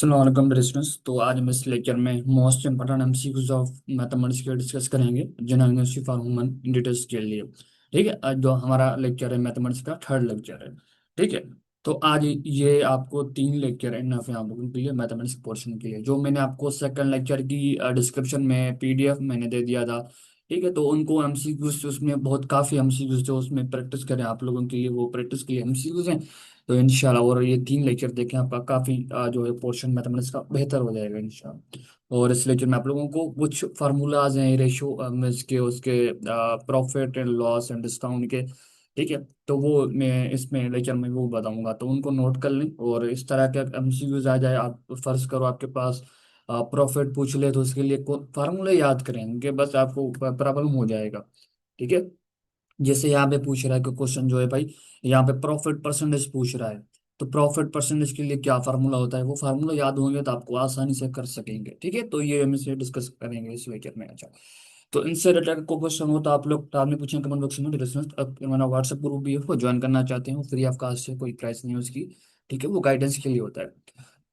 अस्सलाम dear students. तो आज हम इस लेक्चर में most important MCQs of mathematics के डिस्कस करेंगे जिन्हें यूनिवर्सिटी फॉर ह्यूमन डिटेल्स के लिए। ठीक है, आज जो हमारा लेक्चर है मैथमेटिक्स का थर्ड लेक्चर है। ठीक है, तो आज ये आपको तीन लेक्चर इनफ है आप लोगों के लिए मैथमेटिक्स पोर्शन के लिए, जो मैंने आपको सेकंड लेक्चर की डिस्क्रिप्शन में पीडीएफ मैंने दे दिया था। ठीक है, तो उनको एमसीक्यूज उसमें बहुत काफ़ी एमसीक्यूज जो उसमें प्रैक्टिस करें आप लोगों के लिए, वो प्रैक्टिस के लिए एमसीक्यूज हैं। तो इंशाल्लाह और ये तीन लेक्चर देखें आपका काफ़ी जो है पोर्शन मैथमेटिक्स का बेहतर हो जाएगा इंशाल्लाह। और इस लेक्चर में आप लोगों को कुछ फार्मूलाज हैं रेशो इसके उसके profit and loss and discount के। ठीक है, तो वो मैं इसमें लेक्चर में वो बताऊंगा, तो उनको नोट कर लें। और इस तरह के एमसीक्यूज आ जाए, आप फर्ज करो आपके पास प्रॉफिट पूछ ले, तो उसके लिए फार्मूले याद करेंगे, बस आपको प्रॉब्लम हो जाएगा। ठीक है, जैसे यहाँ पे पूछ रहा है कि क्वेश्चन जो है भाई, यहाँ पे प्रॉफिट परसेंटेज पूछ रहा है। तो प्रॉफिट परसेंटेज के लिए क्या फार्मूला होता है, वो फार्मूला याद होंगे तो आपको आसानी से कर सकेंगे। ठीक है, तो ये हम इसे डिस्कस करेंगे इस लेक्चर में। अच्छा, तो इनसे रिलेटेड कोई क्वेश्चन हो तो आप लोग आपने पूछे कमेंट बॉक्स में डिस्कस। अब मेरा व्हाट्सएप ग्रुप भी है, वो ज्वाइन करना चाहते हैं, फ्री ऑफ कास्ट है, कोई प्राइस नहीं है उसकी। ठीक है, वो गाइडेंस के लिए होता है,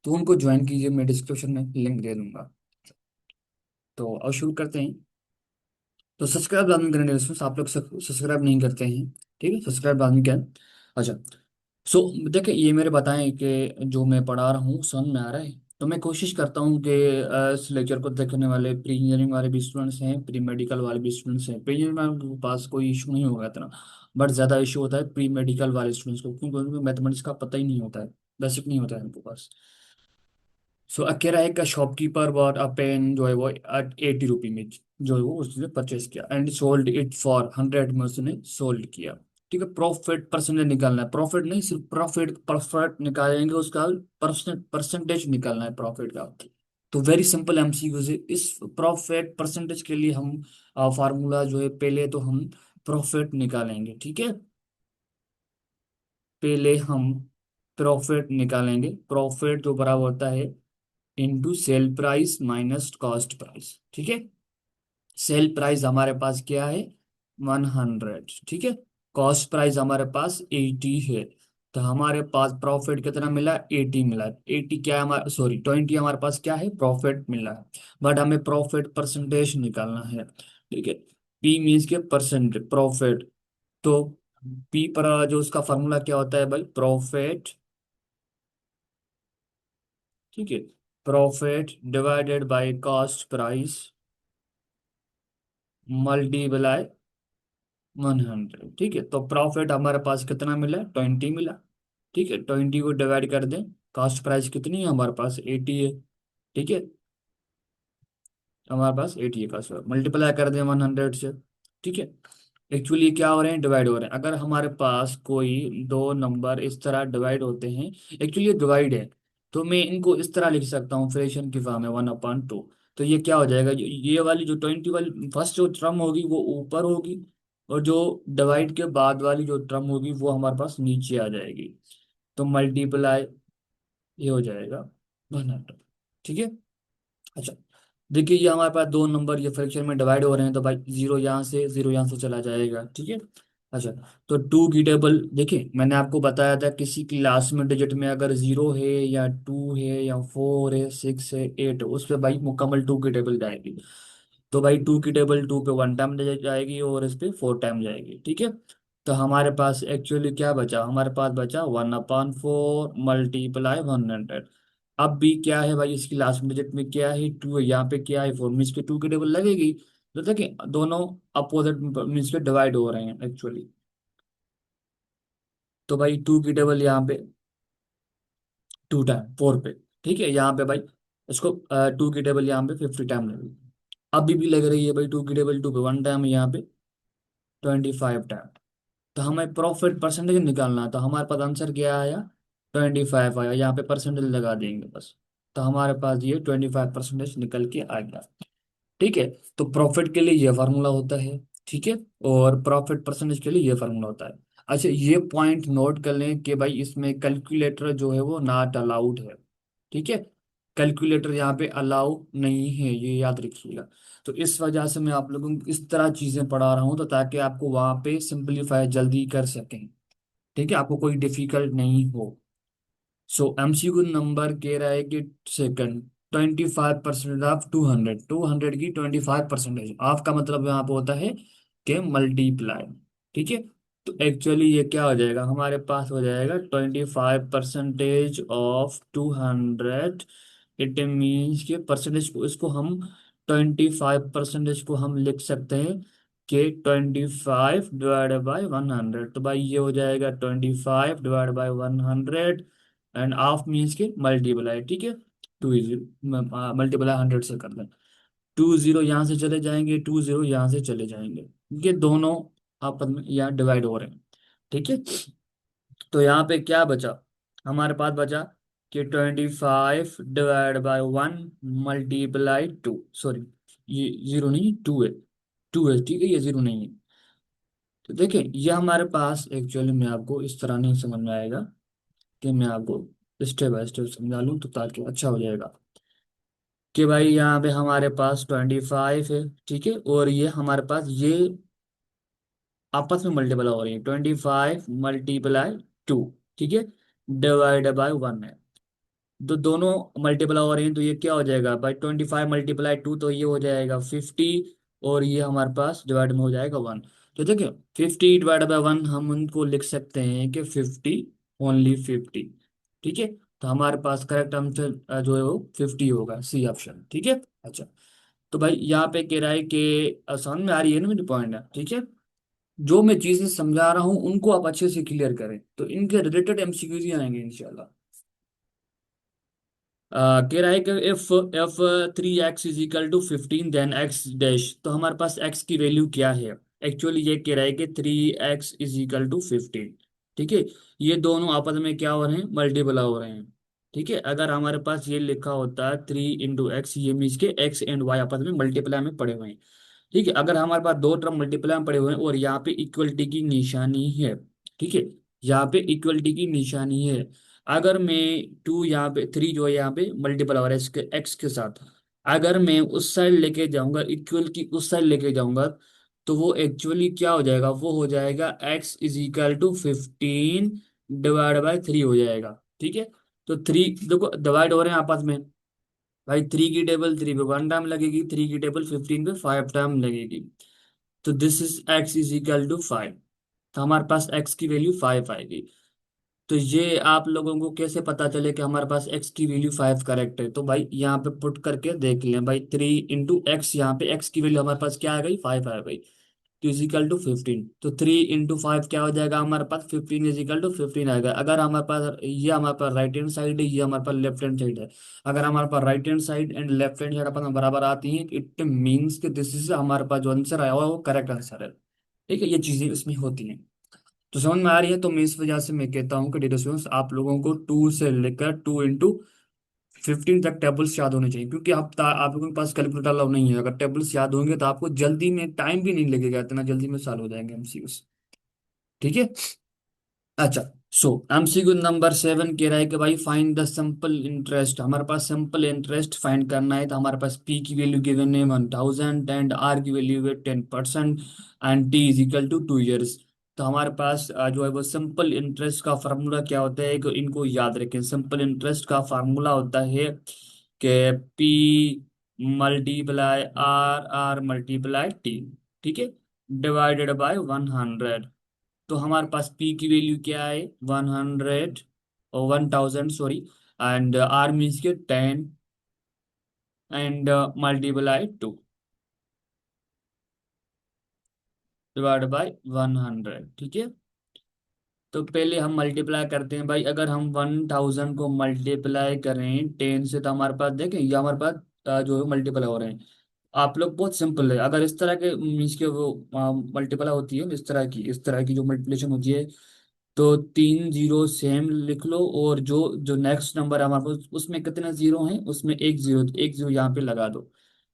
तो उनको ज्वाइन कीजिए, मैं डिस्क्रिप्शन में लिंक दे दूंगा। तो अब शुरू करते हैं। तो सब्सक्राइब लाजमी करें दोस्तों, आप लोग सब्सक्राइब नहीं करते हैं। ठीक है, सब्सक्राइब लाजमी करें। अच्छा, सो देखिए, ये मेरे बताएं कि जो मैं पढ़ा रहा हूँ समझ में आ रहा है। तो मैं कोशिश करता हूँ कि इस लेक्चर को देखने वाले प्री इंजीनियरिंग वाले भी स्टूडेंट्स हैं, प्री मेडिकल वाले भी स्टूडेंट्स हैं। प्री इंजीनियरिंग के पास कोई इशू नहीं होगा इतना, बट ज़्यादा इशू होता है प्री मेडिकल वाले स्टूडेंट्स को, क्योंकि उनको मैथमेटिक्स का पता ही नहीं होता है, बेसिक नहीं होता है उनके पास। सो कह रहा है का शॉपकीपर बॉट अ पेन जो है वो 80 रुपी में, जो है वो उसने परचेस किया एंड सोल्ड इट फॉर 100 में उसने सोल्ड किया। ठीक है, प्रॉफिट परसेंटेज निकालना है, प्रॉफिट नहीं सिर्फ प्रॉफिट, प्रॉफिट निकालेंगे उसका परसेंटेज निकालना है प्रॉफिट का। तो वेरी सिंपल एमसीक्यू है। इस प्रॉफिट परसेंटेज के लिए हम फार्मूला जो है, पहले तो हम प्रॉफिट निकालेंगे। ठीक है, पहले हम प्रॉफिट निकालेंगे। प्रॉफिट जो बराबर होता है into sale price minus cost price. ठीक है, सेल प्राइस हमारे पास क्या है, 100। ठीक है, कॉस्ट प्राइस हमारे पास 80 है। तो हमारे पास प्रॉफिट कितना मिला, 80 मिला। 80 क्या है हमारा, सॉरी 20 हमारे पास क्या है, प्रॉफिट मिला है। बट हमें प्रॉफिट परसेंटेज निकालना है। ठीक है, पी मीन्स के परसेंट प्रॉफिट। तो पी पर जो उसका फॉर्मूला क्या होता है भाई, प्रॉफिट। ठीक है, profit divided by cost price multiply 100। ठीक है, तो प्रॉफिट हमारे पास कितना मिला, 20 मिला। ठीक है, 20 को डिवाइड कर दें, कॉस्ट प्राइस कितनी है हमारे पास, 80 है। ठीक है, हमारे पास 80 है, कॉस्ट मल्टीप्लाई कर दें 100 से। ठीक है, एक्चुअली क्या हो रहे हैं, डिवाइड हो रहे हैं। अगर हमारे पास कोई दो नंबर इस तरह डिवाइड होते हैं, एक्चुअली डिवाइड है, तो मैं इनको इस तरह लिख सकता हूँ, फ्रैक्शन की फॉर्म है 1/2। तो ये क्या हो जाएगा, ये वाली जो 20 वाली फर्स्ट जो टर्म होगी वो ऊपर होगी, और जो डिवाइड के बाद वाली जो टर्म होगी वो हमारे पास नीचे आ जाएगी। तो मल्टीप्लाई ये हो जाएगा 100। ठीक है, अच्छा, देखिए ये हमारे पास दो नंबर ये फ्रैक्शन में डिवाइड हो रहे हैं, तो भाई जीरो यहाँ से, जीरो यहाँ से चला जाएगा। ठीक है, अच्छा, तो टू की टेबल देखिए, मैंने आपको बताया था किसी की लास्ट में डिजिट में अगर जीरो है या टू है या फोर है, सिक्स है, एट है, उस पर भाई मुकम्मल टू की टेबल जाएगी। तो भाई टू की टेबल टू पे वन टाइम जाएगी और इस पे फोर टाइम जाएगी। ठीक है, तो हमारे पास एक्चुअली क्या बचा, हमारे पास बचा 1/4 मल्टीप्लाई 100। अब भी क्या है भाई, इसकी लास्ट डिजिट में क्या है, टू है, यहाँ पे क्या है, फोर, मीन्स के टू की टेबल लगेगी। तो देखिए दोनों अपोजिट मीन्स के डिवाइड हो रहे हैं एक्चुअली। तो भाई टू की टेबल यहाँ पे टू टाइम फोर पे। ठीक है, यहाँ पे भाई इसको टू की टेबल यहाँ पे 50 टाइम लगेगी। अभी भी लग रही है भाई टू की टेबल टू पे वन टाइम है, यहाँ पे 25 टाइम। तो हमें प्रॉफिट परसेंटेज निकालना है, तो हमारे पास आंसर क्या आया, 25 आया, यहाँ पे परसेंटेज लगा देंगे बस। तो हमारे पास ये 25% निकल के आ गया। ठीक है, तो प्रॉफिट के लिए ये फार्मूला होता है। ठीक है, और प्रॉफिट परसेंटेज के लिए ये फार्मूला होता है। अच्छा, ये पॉइंट नोट कर लें कि भाई इसमें कैलकुलेटर जो है वो नॉट अलाउड है। ठीक है, कैलकुलेटर यहाँ पे अलाउ नहीं है, ये याद रखिएगा। तो इस वजह से मैं आप लोगों को इस तरह चीजें पढ़ा रहा हूँ, तो ताकि आपको वहां पे सिंपलीफाई जल्दी कर सकें। ठीक है, आपको कोई डिफिकल्ट नहीं हो। सो एमसीक्यू नंबर कह रहा है कि सेकंड 25% ऑफ 200, 200 की 25% ऑफ का मतलब यहाँ पे होता है कि मल्टीप्लाई। ठीक है, तो एक्चुअली ये क्या हो जाएगा, हमारे पास हो जाएगा 25% ऑफ 200। इट मीन्स के परसेंटेज को, इसको हम 25% को हम लिख सकते हैं कि 25/100। तो भाई ये हो जाएगा 25/100, एंड हाफ मीन्स के मल्टीप्लाई। ठीक है, टू जीरो मल्टीप्लाई 100 से कर दें। 20 यहाँ से चले जाएंगे, 20 यहाँ से चले जाएंगे, ये दोनों आपस में यहाँ डिवाइड हो रहे हैं। ठीक है, तो यहाँ पे क्या बचा, हमारे पास बचा कि 25/1 मल्टीप्लाई टू, सॉरी ये जीरो नहीं, टू है, टू है। ठीक है, ये जीरो नहीं है। तो देखिए ये हमारे पास एक्चुअली में आपको इस तरह नहीं समझ में आएगा, कि मैं आपको स्टेप बाय स्टेप समझा लूँ तो ताकि अच्छा हो जाएगा। कि भाई यहाँ पे हमारे पास 25 है, ठीक है, और ये हमारे पास ये आपस में मल्टीप्लाई हो रही है, 25/2। ठीक है, डिवाइड बाय 1 है। तो दोनों मल्टीप्लाई हो रही हैं, तो ये क्या हो जाएगा भाई, 25/2, तो ये हो जाएगा 50, और ये हमारे पास डिवाइड में हो जाएगा 1। तो देखिए 50/1 हम उनको लिख सकते हैं कि 50, ओनली 50। ठीक है, तो हमारे पास करेक्ट आंसर जो है वो 50 होगा, सी ऑप्शन। ठीक है, अच्छा। तो भाई यहाँ पे कह रहा है कि आसान में आ रही है ना मेरी पॉइंट है। ठीक है, जो मैं चीजें समझा रहा हूँ उनको आप अच्छे से क्लियर करें, तो इनके रिलेटेड एमसीक्यूज ही आएंगे इंशाल्लाह। कह रहा है कि if 3x is equal to 15 then x dash, तो हमारे पास x की वैल्यू क्या है। एक्चुअली ये कह रहा है कि 3x इज इक्वल टू 15। ठीक है, ये दोनों आपस में क्या हो रहे हैं, मल्टीप्लाई हो रहे हैं। ठीक है, अगर हमारे पास ये लिखा होता 3 × x, ये मीन्स के x एंड y आपस में मल्टीप्लाई में पड़े हुए हैं। ठीक है, अगर हमारे पास दो टर्म मल्टीप्लाई में पड़े हुए हैं और यहाँ पे इक्वलिटी की निशानी है। ठीक है, यहाँ पे इक्वलिटी की निशानी है। अगर मैं टू यहाँ पे, थ्री जो है यहाँ पे मल्टीपल हो रहा है इसके एक्स के साथ, अगर मैं उस साइड लेके जाऊंगा, इक्वल की उस साइड लेके जाऊंगा, तो वो एक्चुअली क्या हो जाएगा, वो हो जाएगा x इज इक्वल टू 15/3 हो जाएगा। ठीक है, तो थ्री देखो डिवाइड हो रहे हैं आपस में, भाई 3 की टेबल 3 पे 1 टाइम लगेगी, 3 की टेबल 15 पे 5 टाइम लगेगी। तो this is x is equal to 5। तो हमारे पास x की वैल्यू 5 आएगी। तो ये आप लोगों को कैसे पता चले कि हमारे पास x की वैल्यू 5 करेक्ट है, तो भाई यहाँ पे पुट करके देख लें भाई, 3 × x, यहाँ पे x की वैल्यू हमारे पास क्या आ गई, 5 आ गई, तो इज इक्वल टू 15। तो 3 × 5 क्या हो जाएगा हमारे पास, 15 इज इक्वल टू 15 आएगा। अगर हमारे पास ये हमारे पास राइट हैंड साइड है, ये हमारे पास लेफ्ट हैंड साइड है, अगर हमारे पास right hand side and left hand side अपन बराबर आती है, इट मीन्स कि दिस इज हमारे पास जो आंसर आया हुआ है वो करेक्ट आंसर है। ठीक है, ये चीजें इसमें होती हैं। तो समझ में आ रही है, तो मैं इस वजह से मैं कहता हूँ कि डेटा स्टूडेंट्स आप लोगों को 2 से लेकर 2 × 15 तक टेबल्स याद होने चाहिए, क्योंकि आप लोगों के पास कैलकुलेटर अलाउ नहीं है। अगर टेबल्स याद होंगे तो आपको जल्दी में टाइम भी नहीं लगेगा, इतना जल्दी में सॉल्व हो जाएंगे एमसीक्यूज। ठीक है, अच्छा। सो एमसीक्यू नंबर 7 कह रहा है कि भाई फाइंड द सिंपल इंटरेस्ट, हमारे पास सिंपल इंटरेस्ट फाइंड करना है। तो हमारे पास पी की वैल्यू गिवन है 1000, एंड आर की वैल्यू है 10%, and T is equal to 2 years. तो हमारे पास जो है वो सिंपल इंटरेस्ट का फार्मूला क्या होता है, कि इनको याद रखें। सिंपल इंटरेस्ट का फार्मूला होता है कि P multiply R, R multiply T. ठीक है, डिवाइडेड बाय 100। तो हमारे पास पी की वैल्यू क्या है, 100 और 1000, सॉरी, एंड आर मीन्स के 10, एंड मल्टीप्लाई 2 डिवाइड बाय 100। ठीक है, तो पहले हम मल्टीप्लाई करते हैं भाई। अगर हम 1000 को मल्टीप्लाई करें 10 से, तो हमारे पास देखें ये हमारे पास जो है मल्टीप्लाई हो रहे हैं। आप लोग बहुत सिंपल है, अगर इस तरह के मीन्स के वो मल्टीप्लाई होती है, इस तरह की जो मल्टीप्लिकेशन होती है, तो 3 जीरो सेम लिख लो, और जो जो नेक्स्ट नंबर है हमारे पास उसमें कितने जीरो हैं, उसमें एक जीरो यहाँ पे लगा दो।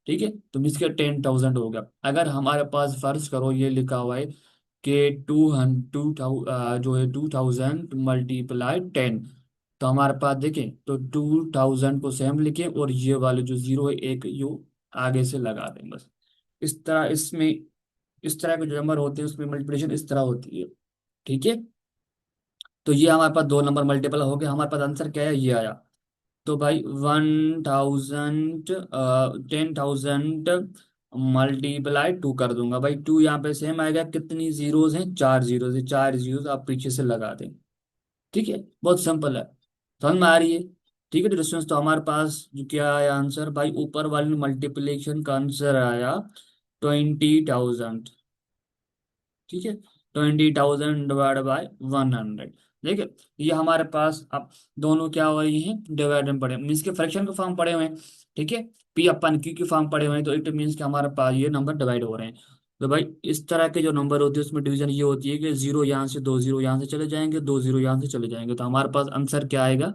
ठीक है, तो इसका 10,000 हो गया। अगर हमारे पास फर्ज करो ये लिखा हुआ है कि जो है 2000 मल्टीप्लाई 10, तो हमारे पास देखें तो 2000 को सेम लिखें, और ये वाले जो जीरो है एक यू आगे से लगा दें बस। इस तरह इसमें, इस तरह के जो नंबर होते हैं उसमें मल्टीप्लिकेशन इस तरह होती है। ठीक है, तो ये हमारे पास दो नंबर मल्टीपल हो गए, हमारे पास आंसर क्या है, ये आया। तो भाई 1000, 10,000 मल्टीप्लाई टू कर दूंगा भाई, टू यहाँ पे सेम आएगा, कितनी जीरोज हैं, चार जीरोज है, चार जीरोज आप पीछे से लगा दें। ठीक है, बहुत सिंपल है, समझ में आ रही है। ठीक है, तो डिस्टेंस, तो हमारे पास जो क्या आया आंसर भाई, ऊपर वाले मल्टीप्लिकेशन का आंसर आया 20,000। ठीक है, 20,000 डिवाइड बाय 100। ठीक है, ये हमारे पास अब दोनों क्या हो रही हैं, डिवाइड में पड़े, मीन्स के फ्रैक्शन के फॉर्म पड़े हुए हैं। ठीक है, पी अपन क्यू के फॉर्म पड़े हुए हैं, तो इट मीन्स कि हमारे पास ये नंबर डिवाइड हो रहे हैं। तो भाई इस तरह के जो नंबर होते हैं उसमें डिवीजन ये होती है कि जीरो यहाँ से, दो जीरो यहाँ से चले जाएंगे, दो जीरो यहाँ से चले जाएंगे, तो हमारे पास आंसर क्या आएगा,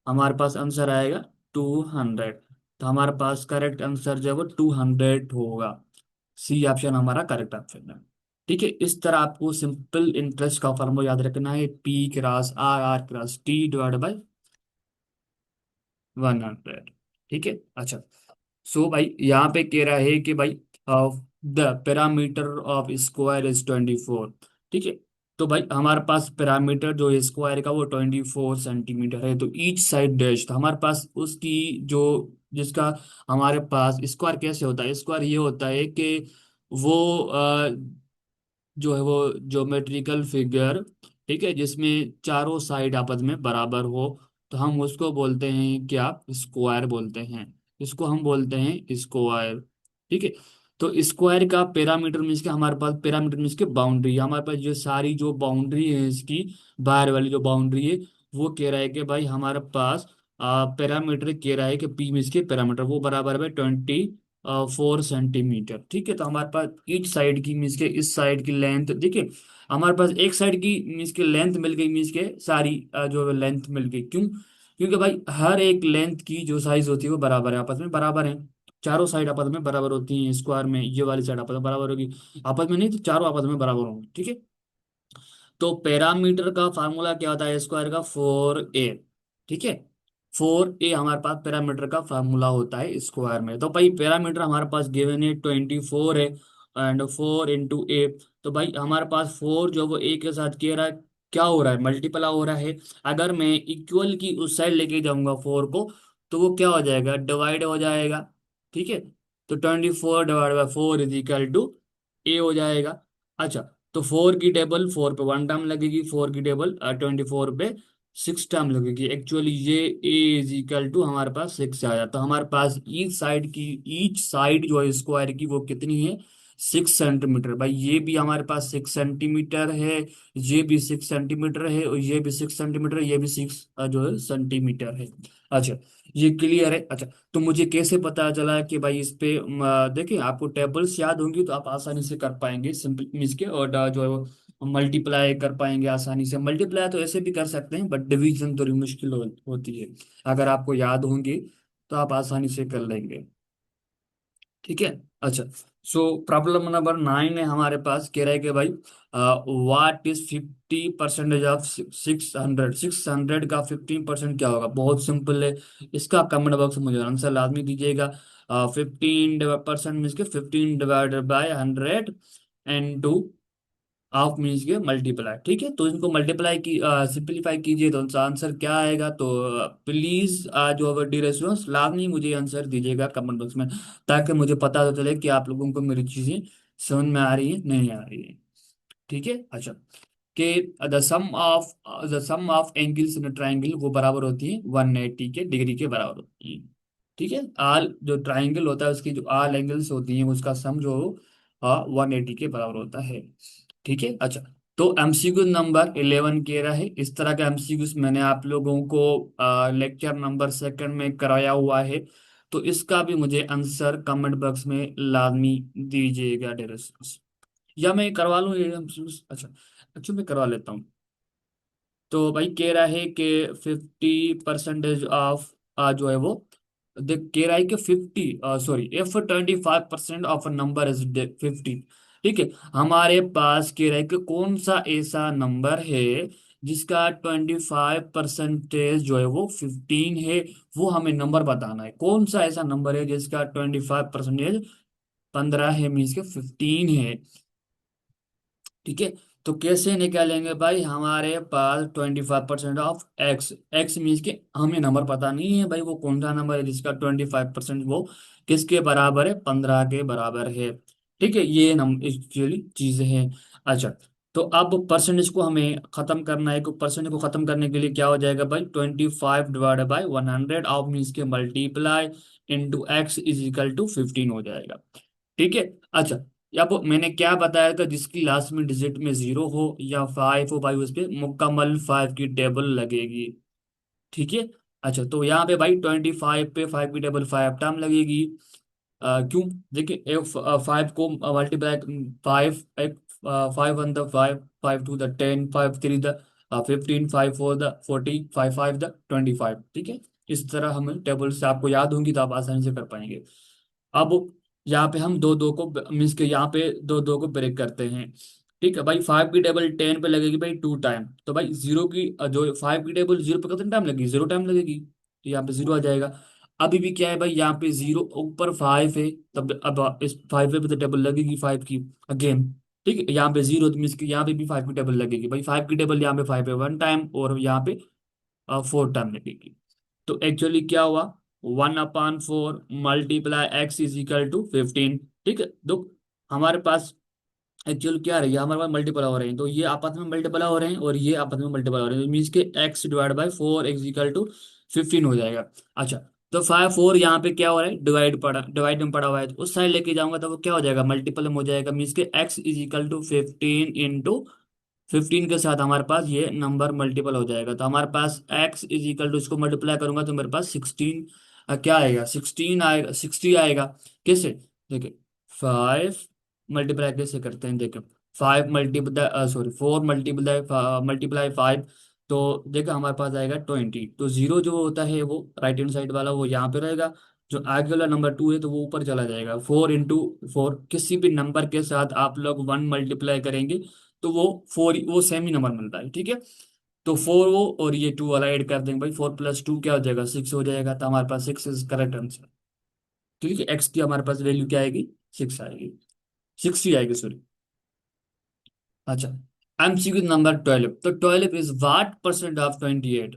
हमारे पास आंसर आएगा 200। तो हमारे पास करेक्ट आंसर जो है वो 200 होगा। सी ऑप्शन हमारा करेक्ट ऑप्शन है। ठीक है, इस तरह आपको सिंपल इंटरेस्ट का फॉर्मूला याद रखना है, P cross R, R cross T divide by 100। ठीक है, अच्छा। सो भाई यहाँ पे कह रहा है कि भाई the parameter of square is 24। ठीक है, तो भाई हमारे पास पैरामीटर जो है स्क्वायर का वो 24 सेंटीमीटर है, तो ईच साइड डैश, तो हमारे पास उसकी जो, जिसका, हमारे पास स्क्वायर कैसे होता है, स्क्वायर ये होता है कि वो जो है वो ज्योमेट्रिकल फिगर, ठीक है, जिसमें चारों साइड आपस में बराबर हो, तो हम उसको बोलते हैं क्या, स्क्वायर बोलते हैं। इसको हम बोलते हैं स्क्वायर। ठीक है, तो स्क्वायर का पैरामीटर मीन्स के, हमारे पास पैरामीटर मीन्स के बाउंड्री, हमारे पास जो सारी जो बाउंड्री है इसकी, बाहर वाली जो बाउंड्री है, वो कह रहा है कि भाई हमारे पास पैरामीटर कह रहा है कि पी मीन्स के पैरामीटर वो बराबर है 24 सेंटीमीटर। ठीक है, तो हमारे पास ईच साइड की मीन्स के, इस साइड की लेंथ देखिए, हमारे पास एक साइड की मीन्स के लेंथ मिल गई, मीन्स के सारी जो लेंथ मिल गई, क्यों, क्योंकि भाई हर एक लेंथ की जो साइज होती है वो बराबर है, आपस में बराबर है। चारों साइड आपस में बराबर होती हैं, स्क्वायर में ये वाली साइड आपस में बराबर होगी, आपस में नहीं तो चारों आपस में बराबर होंगी। ठीक है, तो पैरामीटर का फार्मूला क्या होता है स्क्वायर का, 4a। ठीक है, 4a हमारे पास पैरामीटर का फार्मूला होता है स्क्वायर में। तो भाई पैरामीटर हमारे पास गिवन है 24 है, एंड 4 इंटू ए, तो भाई हमारे पास फोर जो वो ए के साथ क्या रहा है, क्या हो रहा है, मल्टीपल हो रहा है। अगर मैं इक्वल की उस साइड लेके जाऊंगा फोर को, तो वो क्या हो जाएगा, डिवाइड हो जाएगा। ठीक है, तो 24 divide by 4 is equal to A हो जाएगा। अच्छा, तो फोर की टेबल, फोर पे वन टर्म लगेगी, फोर की टेबल 24 पे सिक्स टर्म लगेगी, एक्चुअली ये ए इज इक्वल टू हमारे पास सिक्स आया। तो हमारे पास ईच साइड जो है स्क्वायर की वो कितनी है, 6 सेंटीमीटर। भाई ये भी हमारे पास 6 सेंटीमीटर है, ये भी 6 सेंटीमीटर है, और ये भी 6 सेंटीमीटर है, ये भी सिक्स जो है सेंटीमीटर है। अच्छा, ये क्लियर है। अच्छा, तो मुझे कैसे पता चला कि भाई इस पे देखिए, आपको टेबल्स याद होंगी तो आप आसानी से कर पाएंगे सिंपल मीन्स के, और जो है वो मल्टीप्लाई कर पाएंगे आसानी से। मल्टीप्लाई तो ऐसे भी कर सकते हैं, बट डिवीजन थोड़ी मुश्किल होती है। अगर आपको याद होंगी तो आप आसानी से कर लेंगे। ठीक है, अच्छा। सो प्रॉब्लम नंबर 9 है, हमारे पास कह रहा है कि भाई व्हाट इज 50% ऑफ 600, 600 का 15% क्या होगा, बहुत सिंपल है। इसका कमेंट बॉक्स में मुझे आंसर लाजमी दीजिएगा। 15% मीन्स के 15 divided by 100 and two half means के मल्टीप्लाई। ठीक है, तो इनको मल्टीप्लाई की सिंपलीफाई कीजिए, तो उनका आंसर क्या आएगा। तो प्लीज जो अगर डी रेशियोस लाजमी मुझे आंसर दीजिएगा कमेंट बॉक्स में, ताकि मुझे पता तो चले कि आप लोगों को मेरी चीजें समझ में आ रही है नहीं आ रही है। ठीक है, अच्छा, कि the sum of angles in triangle वो बराबर होती है 180 के डिग्री के बराबर होती है। ठीक है, आल जो ट्राइंगल होता है उसकी जो आल एंगल्स होती हैं उसका सम जो 180 के बराबर होता है। ठीक है, अच्छा। तो एमसीक्यू नंबर 11 कह रहा है, इस तरह का एमसीक्यूज मैंने आप लोगों को लेक्चर नंबर सेकंड में कराया हुआ है, तो इसका भी मुझे आंसर कमेंट बॉक्स में लाजमी दीजिएगा डिस्कस, या मैं करवा लूँ ये एमसीक्यूज। अच्छा, अच्छा मैं करवा लेता हूँ। तो भाई कह रहा है कि 50% ऑफ जो है वो देख, कह रहा है कि 50, sorry, if 25% of a number is 50। ठीक है, हमारे पास कह रहा है कि कौन सा ऐसा नंबर है जिसका 25% जो है वो 15 है, वो हमें नंबर बताना है। कौन सा ऐसा नंबर है जिसका 25% 15 है, मीन्स के 15 है। ठीक है, तो कैसे निकालेंगे भाई, हमारे पास 25% ऑफ एक्स, एक्स मीन्स के हमें नंबर पता नहीं है भाई वो कौन सा नंबर है जिसका 25%, वो किसके बराबर है, 15 के बराबर है। ठीक है, ये नम एक्चुअली चीजें हैं। अच्छा, तो अब परसेंटेज को हमें खत्म करना है, परसेंटेज को खत्म करने के लिए क्या हो जाएगा भाई, 25/100 ऑफ मीन्स के multiply into X is equal to 15 हो जाएगा। ठीक है। अच्छा, या वो मैंने क्या बताया था, जिसकी लास्ट में डिजिट में 0 हो या 5 हो भाई, उस पे मुकम्मल 5 की टेबल लगेगी। ठीक है। अच्छा, तो यहाँ पे भाई 25 पे 5 की टेबल 5 टाइम लगेगी। क्यों, देखिए 5 को मल्टीप्लाई, 5 एक, 5 1 the 5, 5 2 the 10, 5 3 the 15, 5 4 the 40, 5 5 the 25। ठीक है, इस तरह हम टेबल से आपको याद होंगी तो आप आसानी से कर पाएंगे। अब यहाँ पे हम दो दो को मीन्स के यहाँ पे दो दो को ब्रेक करते हैं। ठीक है भाई, 5 की टेबल 10 पे लगेगी भाई 2 टाइम, तो भाई जीरो की जो 5 की टेबल 0 पे कितना टाइम लगेगी, 0 टाइम लगेगी, तो यहाँ पे 0 आ जाएगा। अभी भी क्या है भाई, यहाँ पे 0 ऊपर 5 है, तब अब इस 5 पे तो टेबल लगेगी 5 की अगेन। ठीक है, यहाँ पे 0 मीन्स की यहाँ पे भी 5 की टेबल लगेगी भाई, 5 की टेबल यहाँ पे 5 पे 1 टाइम और यहाँ पे 4 टाइम लगेगी। तो एक्चुअली क्या हुआ, 1/4 multiply X is equal to 15। ठीक है, तो हमारे पास एक्चुअल क्या रही है, हमारे पास मल्टीपल हो रहे हैं, तो ये आपस में मल्टीपल हो रहे हैं और ये आपस में मल्टीपल हो रहे हैं, मीन्स के X divide by 4 X equal to 15 हो जाएगा। अच्छा, तो 5 4 यहाँ पे क्या हो रहा है, डिवाइड में पड़ा हुआ है, तो उस साइड लेके जाऊंगा तो वो क्या हो जाएगा, मल्टीपल में हो जाएगा, मीन्स के एक्स इज इक्वल टू 15 के साथ हमारे पास ये नंबर मल्टीपल हो जाएगा, तो हमारे पास x इज इक्वल टू, इसको मल्टीप्लाई करूंगा तो मेरे पास 16 क्या आएगा, 16 आएगा, 60 आएगा। कैसे, देखिए 5 मल्टीप्लाई कैसे करते हैं, देखिए 5 मल्टीप्लाई सॉरी 4 मल्टीप्लाई 5, तो देखो हमारे पास आएगा 20, तो जीरो जो होता है वो राइट हैंड साइड वाला वो यहाँ पे रहेगा, जो आगे वाला नंबर 2 है तो वो ऊपर चला जाएगा। 4 इंटू 4, किसी भी नंबर के साथ आप लोग 1 मल्टीप्लाई करेंगे तो वो 4, वो सेम ही नंबर मिलता है। ठीक है, तो 4 वो और ये 2 वाला ऐड कर देंगे भाई, 4 + 2 क्या हो जाएगा, 6 हो जाएगा, तो हमारे पास 6 इज करेक्ट आंसर। ठीक है, एक्स की हमारे पास वैल्यू क्या आएगी, 6 आएगी, 60 आएगी सॉरी। अच्छा, एमसीक्यू नंबर 12, तो 12 इज व्हाट परसेंट ऑफ 28।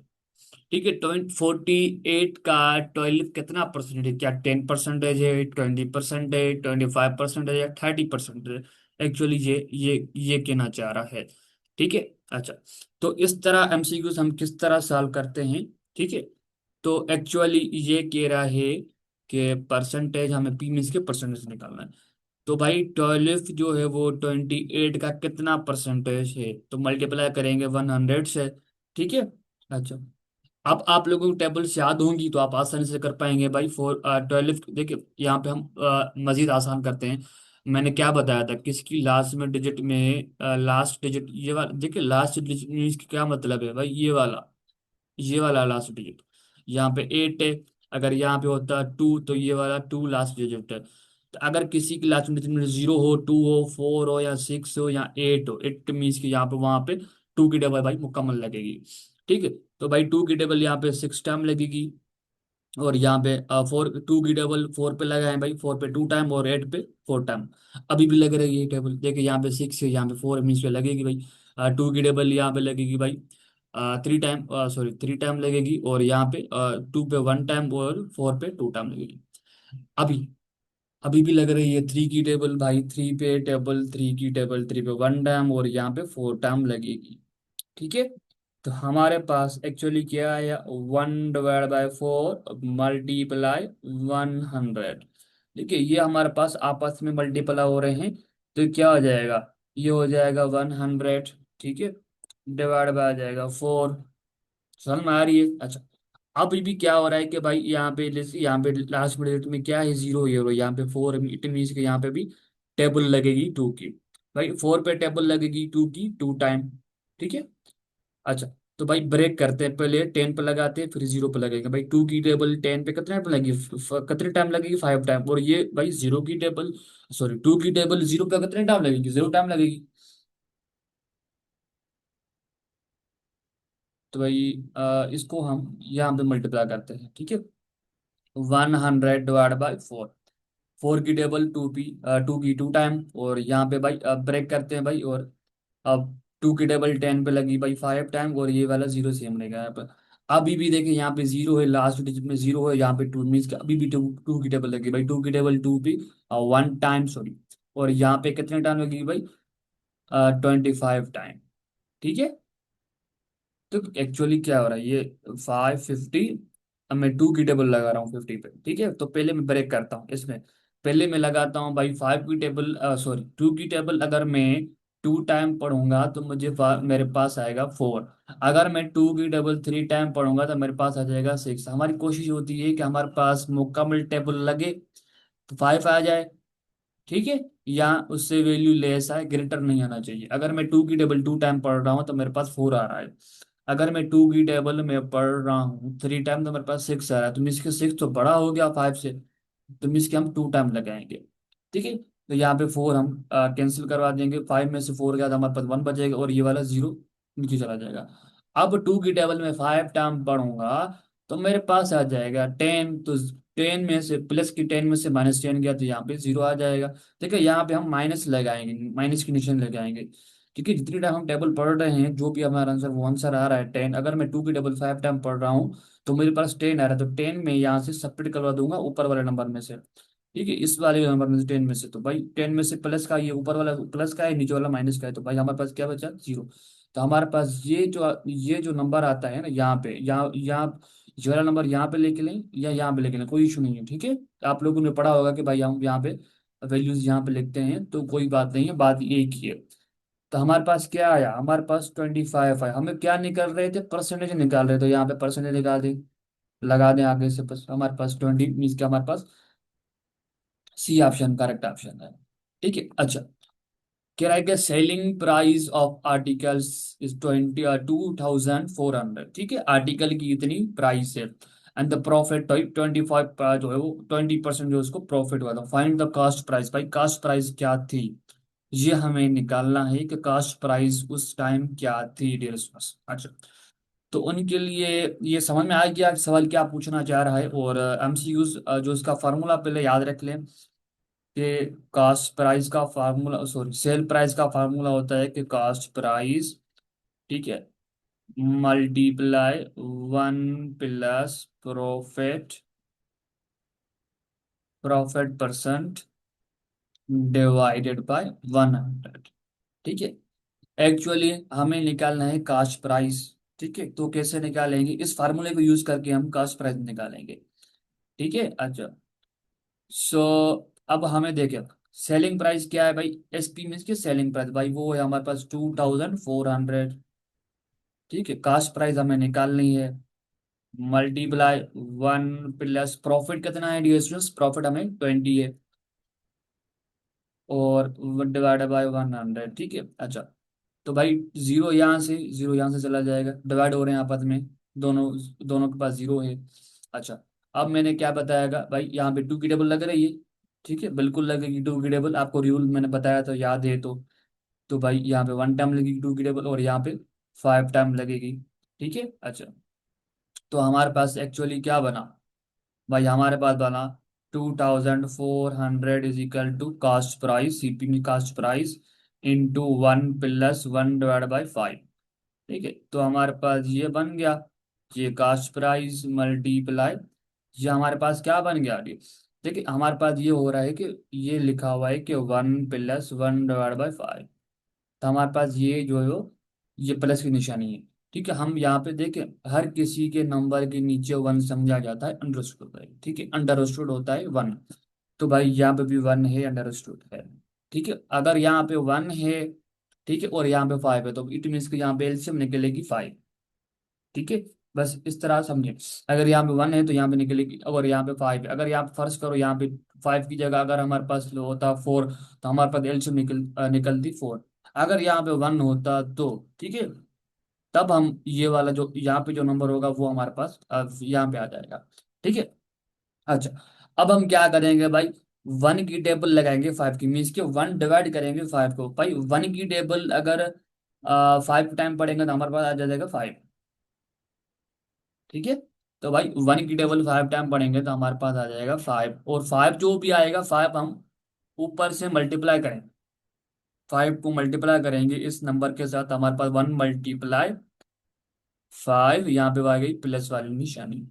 ठीक है, 48 का 12 कितना परसेंट है, क्या 10% है, 20% है, 25% है या 30% है, एक्चुअली ये कहना चाह रहा है। ठीक है। अच्छा, तो इस तरह एमसीक्यूज हम किस तरह सॉल्व करते हैं। ठीक है, तो एक्चुअली ये कह रहा है कि परसेंटेज हमें पी मीन्स के परसेंटेज निकालना है, तो भाई 12 जो है वो 28 का कितना परसेंटेज है, तो मल्टीप्लाई करेंगे 100 से। ठीक है। अच्छा, अब आप लोगों को टेबल्स याद होंगी तो आप आसानी से कर पाएंगे भाई। 12 देखिए यहाँ पे हम मजीद आसान करते हैं। मैंने क्या बताया था, किसकी लास्ट में डिजिट में लास्ट डिजिट ये वाला, देखिए लास्ट डिजिट में इसका क्या मतलब है भाई, ये वाला लास्ट डिजिट, यहाँ पे 8 है, अगर यहाँ पे होता 2 तो ये वाला 2 लास्ट डिजिट है। तो अगर किसी की लास्ट डिजिट में 0 हो, 2 हो, 4 हो या 6 हो या 8 हो, 8 मीन्स की यहाँ पे वहां पे 2 की डबल भाई मुकम्मल लगेगी। ठीक है, तो भाई 2 की टेबल यहाँ पे 6 टाइम लगेगी, और यहाँ पे 2 की टेबल 4 पे लगाए भाई, 4 पे 2 टाइम और 8 पे 4 टाइम। अभी भी लग रही है टेबल, देखिए यहाँ पे 6 है, यहाँ पे 4 मीन्स पे लगेगी भाई। 2 की टेबल यहाँ पे लगेगी भाई 3 टाइम लगेगी, और यहाँ पे 2 पे 1 टाइम और 4 पे 2 टाइम लगेगी। अभी अभी भी लग रही है 3 की टेबल भाई, 3 पे 1 टाइम और यहाँ पे 4 टाइम लगेगी। ठीक है, तो हमारे पास एक्चुअली क्या है, 1/4 मल्टीप्लाई 100। देखिए ये हमारे पास आपस में मल्टीप्लाई हो रहे हैं, तो क्या हो जाएगा, ये हो जाएगा 100। ठीक है, डिवाइड बाय आ जाएगा 4, समझ में आ रही है। अच्छा, अब भी क्या हो रहा है कि भाई यहाँ पे यहाँ पे लास्ट मिनट में क्या है, 0 है, और यहाँ पे 4, इट मीन्स के यहाँ पे भी टेबल लगेगी 2 की, भाई 4 पे टेबल लगेगी 2 की 2 टाइम। ठीक है। अच्छा, तो भाई ब्रेक करते हैं, पहले 10 पे लगाते हैं फिर 0 पे लगेगा भाई, 2 की टेबल 10 पे कितने पे लगेगी, कितने टाइम लगेगी, 5 टाइम, और ये भाई 0 की टेबल सॉरी 2 की टेबल 0 पे कितने टाइम लगेगी, 0 टाइम लगेगी। तो भाई इसको हम यहाँ पे मल्टीप्लाई करते हैं। ठीक है, 100/4, 4 की टेबल 2 की 2 टाइम, और यहाँ पे भाई ब्रेक करते हैं भाई, और अब टू की टेबल 10 पे लगी भाई 5 टाइम, और ये वाला जीरो सेम रहेगा यहाँ पे। अभी भी देखिए यहाँ पे जीरो है, लास्ट डिजिट में जीरो है, यहाँ पे टू मीन्स कि अभी भी टू टू की टेबल लगी भाई, टू की टेबल टू पे 1 टाइम सॉरी। और यहाँ पे कितने टाइम लगेगी भाई? 25 टाइम। ठीक है। तो एक्चुअली क्या हो रहा है ये 550, अब मैं टू की टेबल लगा रहा हूँ 50 पे। ठीक है, तो पहले मैं ब्रेक करता हूँ इसमें। पहले मैं लगाता हूँ भाई 5 की टेबल सॉरी 2 की टेबल, अगर मैं 2 टाइम पढ़ूंगा तो मुझे मेरे पास आएगा 4। अगर मैं 2 की टेबल 3 टाइम पढ़ूंगा तो मेरे पास आ जाएगा 6। हमारी कोशिश होती है कि हमारे पास मुकम्मल टेबल लगे तो 5 आ जाए। ठीक है, या उससे वैल्यू लेस है, ग्रेटर नहीं आना चाहिए। अगर मैं 2 की टेबल 2 टाइम पढ़ रहा हूँ तो मेरे पास 4 आ रहा है। अगर मैं 2 की टेबल में पढ़ रहा हूँ 3 टाइम तो मेरे पास 6 आ रहा है। तो मीन्स के 6 तो बड़ा हो गया 5 से, तो मीन्स के हम 2 टाइम लगाएंगे। ठीक है, तो यहाँ पे 4 हम कैंसिल करवा देंगे, 5 में से 4 गया तो हमारे पास 1 बचेगा, और ये वाला जीरो नीचे चला जाएगा। अब 2 की टेबल में 5 टाइम पढ़ूंगा तो मेरे पास आ जाएगा 10। तो 10 में से प्लस की 10 में से -10 गया तो यहाँ पे जीरो आ जाएगा। ठीक है, यहाँ पे हम माइनस लगाएंगे, माइनस की निशान लगाएंगे, क्योंकि जितनी टाइम हम टेबल पढ़ रहे हैं जो भी हमारा आंसर वो आंसर आ रहा है 10। अगर मैं 2 की टेबल 5 टाइम पढ़ रहा हूँ तो मेरे पास 10 आ रहा है, तो 10 में यहाँ से सब्ट्रैक्ट करवा दूंगा ऊपर वाले नंबर में से। ठीक है, इस वाले नंबर में से 10 में से, तो भाई 10 में से प्लस का, ये ऊपर वाला प्लस का है, नीचे वाला माइनस का है, तो भाई हमारे पास क्या बचा? जीरो। तो हमारे पास ये जो नंबर आता है ना यहाँ पे, यहाँ ये वाला नंबर यहाँ पे लेके लें या यहाँ पे लेके लें, कोई इशू नहीं है। ठीक है, आप लोगों ने पढ़ा होगा कि भाई हम यहाँ पे वैल्यूज यहाँ पे लिखते हैं, तो कोई बात नहीं है, बात एक ही है। तो हमारे पास क्या आया? हमारे पास 25 आया। हमें क्या निकाल रहे थे? परसेंटेज निकाल रहे थे, तो यहाँ पे परसेंटेज निकाल दें, लगा दें आगे से, बस हमारे पास 20 मीन्स के हमारे पास सी ऑप्शन करेक्ट ऑप्शन है। ठीक है, अच्छा। कह रहा है कि selling price of articles is 22,400। ठीक है, आर्टिकल की इतनी प्राइस है, एंड द प्रॉफिट 25 जो है वो 20% जो उसको प्रॉफिट हुआ था। Find the cost price. भाई कास्ट प्राइस क्या थी, ये हमें निकालना है कि कास्ट प्राइस उस टाइम क्या थी डियर स्टूडेंट्स। अच्छा, तो उनके लिए ये समझ में आ गया कि सवाल क्या पूछना चाह रहा है। और एमसीक्यूज जो इसका फार्मूला पहले याद रख लें कि कास्ट प्राइस का फार्मूला सॉरी सेल प्राइस का फार्मूला होता है कि कास्ट प्राइस, ठीक है, multiply 1 plus profit, profit percent divided by 100। ठीक है, एक्चुअली हमें निकालना है कास्ट प्राइस। ठीक है, तो कैसे निकालेंगे? इस फार्मूले को यूज करके हम कास्ट प्राइस निकालेंगे। ठीक है, अच्छा। सो अब हमें देखें सेलिंग प्राइस क्या है भाई, एसपी मीन्स की सेलिंग प्राइस, भाई वो है हमारे पास 2,400। ठीक है, कास्ट प्राइस हमें निकालनी है, मल्टीप्लाई 1 प्लस प्रॉफिट कितना है डियर स्टूडेंट्स, प्रॉफिट हमें 20 है, और डिवाइडेड बाय 100। ठीक है, अच्छा। तो भाई जीरो यहाँ से चला जाएगा, डिवाइड हो रहे हैं आपस में, दोनों दोनों के पास जीरो है। अच्छा, अब मैंने क्या बतायागा भाई, यहाँ पे 2 की टेबल लग रही है। ठीक है, बिल्कुल लगेगी 2 की टेबल, आपको रूल मैंने बताया तो याद है। तो भाई यहाँ पे 1 टाइम लगेगी 2 की टेबल, और यहाँ पे 5 टाइम लगेगी। ठीक है, अच्छा। तो हमारे पास एक्चुअली क्या बना भाई, हमारे पास बना 2,400 is equal to cost price, CP में cost price, into 1 plus 1 divide by 5। ठीक है, तो हमारे पास ये बन गया, ये कास्ट प्राइस मल्टीप्लाई, ये हमारे पास क्या बन गया ये। देखिए हमारे पास ये हो रहा है कि ये लिखा हुआ है कि 1 प्लस 1 डिवाइड बाई 5, तो हमारे पास ये जो है वो ये प्लस की निशानी है। ठीक है, हम यहाँ पे देखें हर किसी के नंबर के नीचे 1 समझा जाता है अंडरस्टूड बाई। ठीक है, अंडरस्टूड होता है 1, तो भाई यहाँ पे भी 1 है, अंडरस्टूड है। ठीक है, अगर यहाँ पे 1 है, ठीक है, और यहाँ पे 5 है, तो इट मीन्स कि यहाँ पे एलसीएम निकलेगी 5। ठीक है, बस इस तरह समझे। अगर यहाँ पे 1 है तो यहाँ पे निकलेगी, और यहाँ पे 5 है, अगर यहाँ पे फर्ज करो यहाँ पे 5 की जगह अगर हमारे पास होता 4, तो हमारे पास एलसीएम निकलती 4। अगर यहाँ पे 1 होता तो, ठीक है, तब हम ये वाला जो यहाँ पे जो नंबर होगा वो हमारे पास यहाँ पे आ जाएगा। ठीक है, अच्छा। अब हम क्या करेंगे भाई, 1 की टेबल लगाएंगे 5 की, मीन्स के 1 डिवाइड करेंगे 5 को। भाई 1 की टेबल अगर 5 टाइम पढ़ेंगे तो हमारे पास आ जाएगा 5। ठीक है, तो भाई 1 की टेबल 5 टाइम पढ़ेंगे तो हमारे पास आ जाएगा 5, और 5 जो भी आएगा 5 हम ऊपर से मल्टीप्लाई करेंगे। फाइव को मल्टीप्लाई करेंगे इस नंबर के साथ, हमारे पास 1 × 5, यहाँ पे आ गई प्लस वाली निशानी।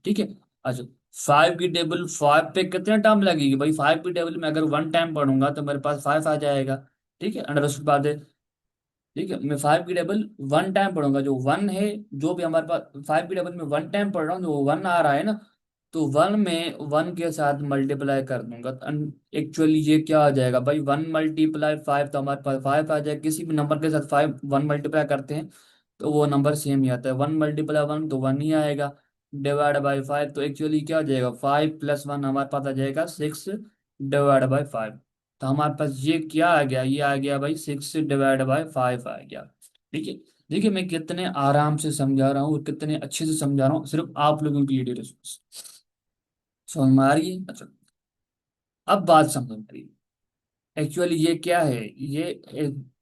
ठीक है। अच्छा, फाइव की टेबल फाइव पे कितने टाइम लगेगी भाई? फाइव की टेबल में अगर वन टाइम पढ़ूंगा तो मेरे पास फाइव आ जाएगा। ठीक है, अंडरस्टूड बात है। ठीक है, मैं फाइव की टेबल वन टाइम पढ़ूंगा, जो वन है, जो भी हमारे पास फाइव की टेबल में वन टाइम पढ़ रहा हूँ, जो वन आ रहा है ना, तो वन में वन के साथ मल्टीप्लाई कर दूंगा। एक्चुअली ये क्या आ जाएगा भाई, 1 × 5 तो हमारे पास फाइव आ जाएगा। किसी भी नंबर के साथ फाइव वन मल्टीप्लाई करते हैं तो वो नंबर सेम ही आता है, 1 × 1 तो वन ही आएगा, डिवाइड बाई 5। तो एक्चुअली क्या आ जाएगा, 5 + 1 हमारे पास आ जाएगा 6 डिवाइड बाई 5। तो हमारे पास ये क्या आ गया, ये आ गया भाई 6 डिवाइड बाई 5 आ गया। ठीक है। देखिए मैं कितने आराम से समझा रहा हूँ और कितने अच्छे से समझा रहा हूँ, सिर्फ आप लोगों के लिए समझ में आ रही है? अच्छा, अब बात समझ में आ रही है। एक्चुअली ये क्या है, ये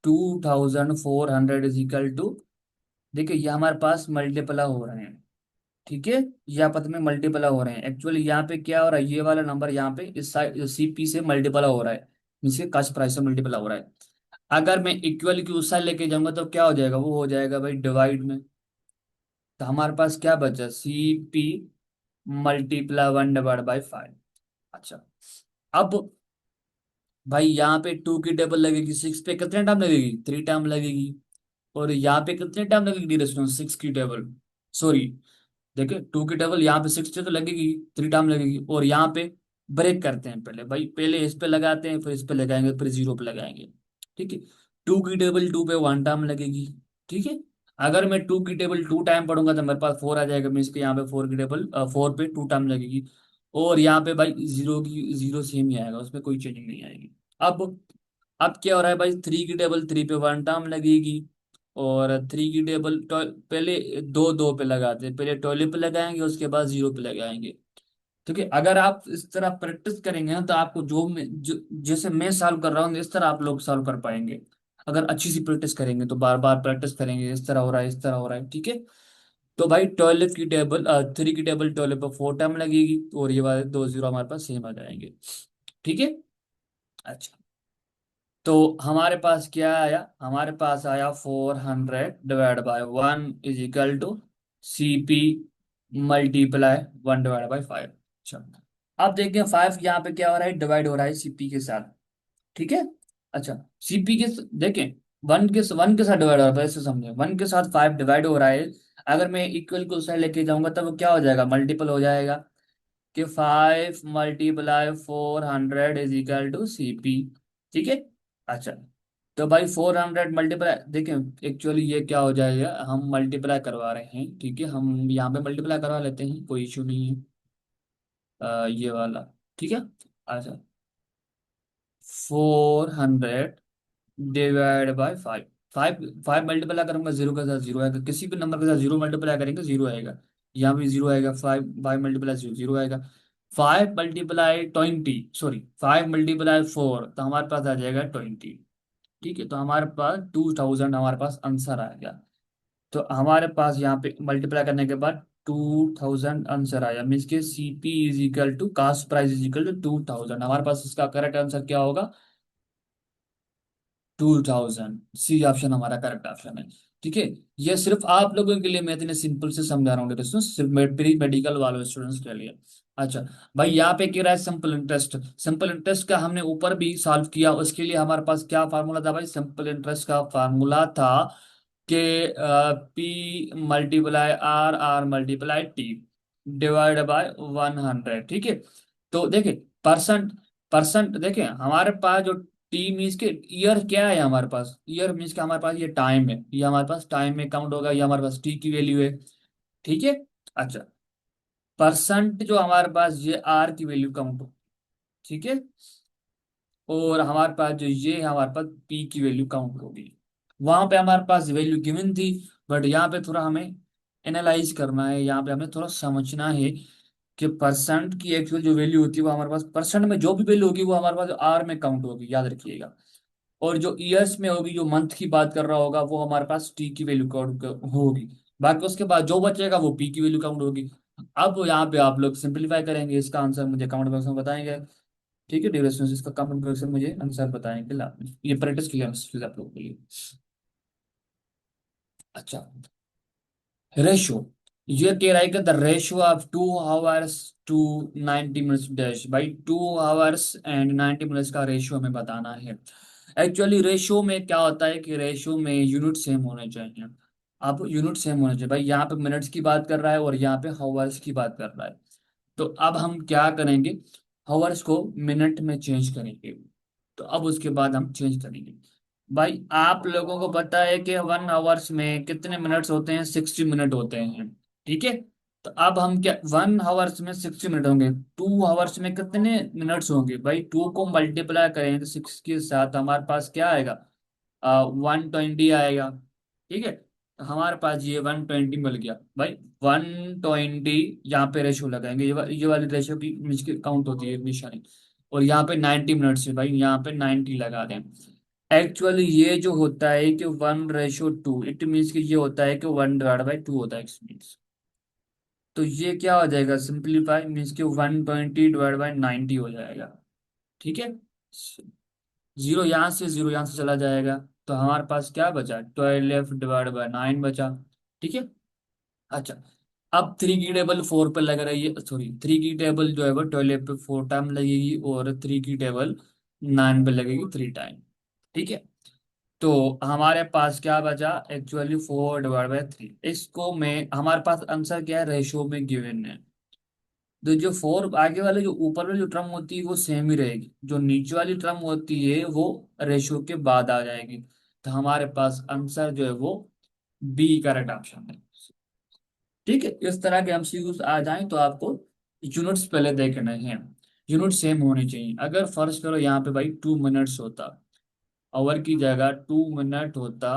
2400 इज इक्वल टू, देखिए ये हमारे पास मल्टीप्लाई हो रहे हैं। ठीक है, ये आपस में मल्टीप्लाई हो रहे हैं। एक्चुअली यहाँ पे क्या हो रहा है, ये वाला नंबर यहाँ पे इस साइड सीपी से मल्टीप्लाई हो रहा है, मीन्स के कास्ट प्राइस से मल्टीप्लाई हो रहा है। अगर मैं इक्वल की उस साइड लेके जाऊंगा तो क्या हो जाएगा, वो हो जाएगा भाई डिवाइड में। तो हमारे पास क्या बचा, सीपी मल्टीप्लाई 1/5। अच्छा, अब भाई यहाँ पे टू की टेबल लगेगी, सिक्स पे कितने टाइम लगेगी, 3 टाइम लगेगी। और यहाँ पे कितने टाइम लगेगी डिरेक्शन, सिक्स की टेबल, सॉरी, देखिए टू की टेबल यहाँ पे सिक्स तो लगेगी, 3 टाइम लगेगी। और यहाँ पे ब्रेक करते हैं पहले भाई, पहले इस पे लगाते हैं, फिर इस पे लगाएंगे, फिर जीरो पे लगाएंगे। ठीक है, टू की टेबल टू पे 1 टाइम लगेगी। ठीक है, अगर मैं टू की टेबल 2 टाइम पढ़ूंगा तो मेरे पास फोर आ जाएगा, मीन्स के यहाँ पे फोर की टेबल फोर पे 2 टाइम लगेगी। और यहाँ पे भाई जीरो की जीरो सेम ही आएगा, उसमें कोई चेंजिंग नहीं आएगी। अब अब क्या हो रहा है भाई, थ्री की टेबल थ्री पे 1 टाइम लगेगी। और थ्री की टेबल पहले दो दो पे लगाते हैं, पहले टॉयलेट पे लगाएंगे, उसके बाद जीरो पे लगाएंगे। ठीक है, अगर आप इस तरह प्रैक्टिस करेंगे ना तो आपको जैसे मैं सॉल्व कर रहा हूँ इस तरह आप लोग सॉल्व कर पाएंगे। अगर अच्छी सी प्रैक्टिस करेंगे तो बार बार प्रैक्टिस करेंगे, इस तरह हो रहा है, इस तरह हो रहा है। ठीक है, तो भाई टॉयलेट की टेबल थ्री की टेबल टॉयलेट पर 4 टाइम लगेगी, और ये वाले दो जीरो हमारे पास सेम आ जाएंगे। ठीक है। अच्छा, तो हमारे पास क्या आया, हमारे पास आया 400/1 is equal to CP multiply 1/5। अच्छा, अब देखते हैं फाइव यहाँ पे क्या हो रहा है, डिवाइड हो रहा है सीपी के साथ। ठीक है। अच्छा, सीपी के देखें, वन के साथ डिवाइड हो रहा है, ऐसे समझे, वन के साथ फाइव डिवाइड हो रहा है। अगर मैं इक्वल को साइड लेके जाऊंगा तब वो क्या हो जाएगा, मल्टीपल हो जाएगा, कि 5 × 400 इज इक्वल टू CP। ठीक है। अच्छा, तो भाई 400 मल्टीप्लाई, देखें एक्चुअली ये क्या हो जाएगा, हम मल्टीप्लाई करवा रहे हैं, ठीक है, हम यहाँ पे मल्टीप्लाई करवा लेते हैं, कोई इशू नहीं है। ये वाला, ठीक है। अच्छा, 400/5, फाइव फाइव मल्टीप्लाई करूंगा जीरो के साथ जीरो आएगा, किसी भी नंबर के साथ जीरो मल्टीप्लाई करेंगे जीरो आएगा। यहाँ भी जीरो आएगा, five five multiply zero zero आएगा। 5 × 20, सॉरी 5 × 4 तो हमारे पास आ जाएगा 20। ठीक है, तो हमारे पास 2000 हमारे पास आंसर आएगा। तो हमारे पास यहाँ पे मल्टीप्लाई करने के बाद 2000 आंसर आया, मीन्स के CP is equal to cost price is equal to 2000। हमारे पास इसका करेक्ट आंसर क्या होगा, 2000, सी ऑप्शन हमारा करेक्ट ऑप्शन है। ठीक है, ये सिर्फ आप लोगों के लिए मैं इतने सिंपल से समझा रहा हूँ दोस्तों, सिर्फ प्री मेडिकल वाले स्टूडेंट्स के लिए। अच्छा, भाई यहाँ पे कह रहा है सिंपल इंटरेस्ट, सिंपल इंटरेस्ट का हमने ऊपर भी सॉल्व किया, उसके लिए हमारे पास क्या फार्मूला था भाई, सिंपल इंटरेस्ट का फार्मूला था कि P × R, R × T divide by 100। ठीक है, तो देखिए परसेंट, परसेंट देखिए हमारे पास जो टी मीन्स के ईयर क्या है, हमारे पास ईयर मीन्स का हमारे पास ये टाइम है, ये हमारे पास टाइम में काउंट होगा, ये हमारे पास टी की वैल्यू है। ठीक है। अच्छा, परसेंट जो हमारे पास ये आर की वैल्यू काउंट हो। ठीक है, और हमारे पास जो ये है हमारे पास पी की वैल्यू काउंट होगी। वहां पे हमारे पास वैल्यू गिवन थी, बट यहाँ पे थोड़ा हमें एनालाइज करना है, यहाँ पे हमें थोड़ा समझना है कि परसेंट की एक्चुअल जो वैल्यू होती है वो हमारे पास परसेंट में जो भी वैल्यू होगी वो हमारे पास आर में काउंट होगी, याद रखिएगा। और जो ईयर्स में होगी, जो मंथ की बात कर रहा होगा, वो हमारे पास टी की वैल्यू काउंट होगी। बाकी उसके बाद जो बचेगा वो पी की वैल्यू काउंट होगी। अब यहाँ पे आप लोग सिंपलीफाई करेंगे, इसका आंसर मुझे कमेंट बॉक्स में बताएंगे। ठीक है, ड्यूरेशन इसका कमेंट बॉक्स में मुझे आंसर बताएं कि ये प्रैक्टिस के लिए आप लोगों के लिए। अच्छा, रेशो, ये कह रहा है कि the ratio of 2 hours to 90 minutes dash, भाई 2 आवर्स एंड 90 मिनट्स का रेशो हमें बताना है। एक्चुअली रेशो में क्या होता है कि रेशो में यूनिट सेम होने चाहिए। अब यूनिट सेम होने चाहिए भाई, यहाँ पे मिनट्स की बात कर रहा है और यहाँ पे हावर्स की बात कर रहा है। तो अब हम क्या करेंगे, हावर्स को मिनट में चेंज करेंगे। तो अब उसके बाद हम चेंज करेंगे। भाई आप लोगों को पता है कि 1 आवर्स में कितने मिनट्स होते हैं, 60 मिनट होते हैं। ठीक है, तो अब हम क्या, 1 आवर्स में 60 मिनट होंगे, 2 आवर्स में कितने मिनट्स होंगे भाई, 2 को मल्टीप्लाई करें तो 6 के साथ हमारे पास क्या आएगा, 120 आएगा। ठीक है, तो हमारे पास ये 120 मिल गया भाई। 120, यहाँ पे रेशो लगाएंगे, ये वाली रेशो की काउंट होती है निशानी। और यहाँ पे 90 मिनट्स है भाई, यहाँ पे 90 लगा दें। एक्चुअली ये जो होता है कि 1:2, इट मीन्स कि ये होता है कि 1/2 होता है इट मीन्स। तो ये क्या हो जाएगा, सिंप्लीफाई मीन्स कि 120/90 हो जाएगा। ठीक है, जीरो यहाँ से चला जाएगा। तो हमारे पास क्या बचा, 12/9 बचा। ठीक है। अच्छा, अब 3 की टेबल 4 पे लग रही है, सॉरी 3 की टेबल जो है वो 12 पे 4 टाइम लगेगी और 3 की टेबल 9 पे लगेगी 3 टाइम। ठीक है, तो हमारे पास क्या बचा, एक्चुअली 4/3। इसको में हमारे पास आंसर क्या है, रेशो में गिवन है। तो जो 4 आगे वाले, जो ऊपर वाली जो टर्म होती है वो सेम ही रहेगी, जो नीचे वाली टर्म होती है वो रेशो के बाद आ जाएगी। तो हमारे पास आंसर जो है वो बी करेक्ट ऑप्शन है। ठीक है, इस तरह के एमसीक्यूज आ जाएं तो आपको यूनिट्स पहले देखने हैं। यूनिट सेम होनी चाहिए। अगर फर्ज करो यहाँ पे भाई 2 मिनट्स होता, आवर की जगह 2 मिनट होता,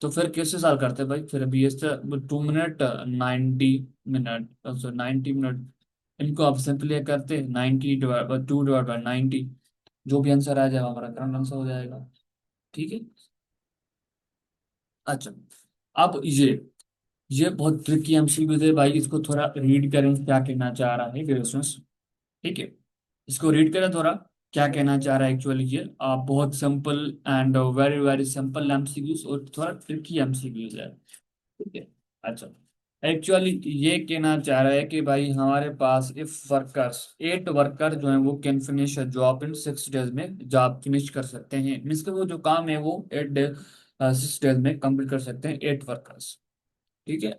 तो फिर कैसे सॉल्व करते भाई, फिर भी इस 2 मिनट 90 मिनट, सो 90 मिनट, इनको आप सिंपली करते 2/90, जो भी आंसर आ जाएगा हमारा करंट आंसर हो जाएगा। ठीक है। अच्छा, अब ये बहुत ट्रिकी एमसीक्यू है भाई, इसको थोड़ा रीड करें क्या कहना चाह रहा है क्वेश्चंस। ठीक है, इसको रीड करें थोड़ा, क्या कहना चाह रहा है एक्चुअली ये। बहुत simple and very very simple MCQs और थोड़ा ट्रिकी एमसीक्यूज है। ठीक है। अच्छा, एक्चुअली ये कहना चाह रहा है कि भाई हमारे पास इफ वर्कर्स, 8 वर्कर जो है वो can finish job in 6 days में जॉब फिनिश कर सकते हैं, मीन्स कि वो जो काम है वो 8 डेज 6 डेज में कंप्लीट कर सकते हैं 8 वर्कर्स। ठीक है,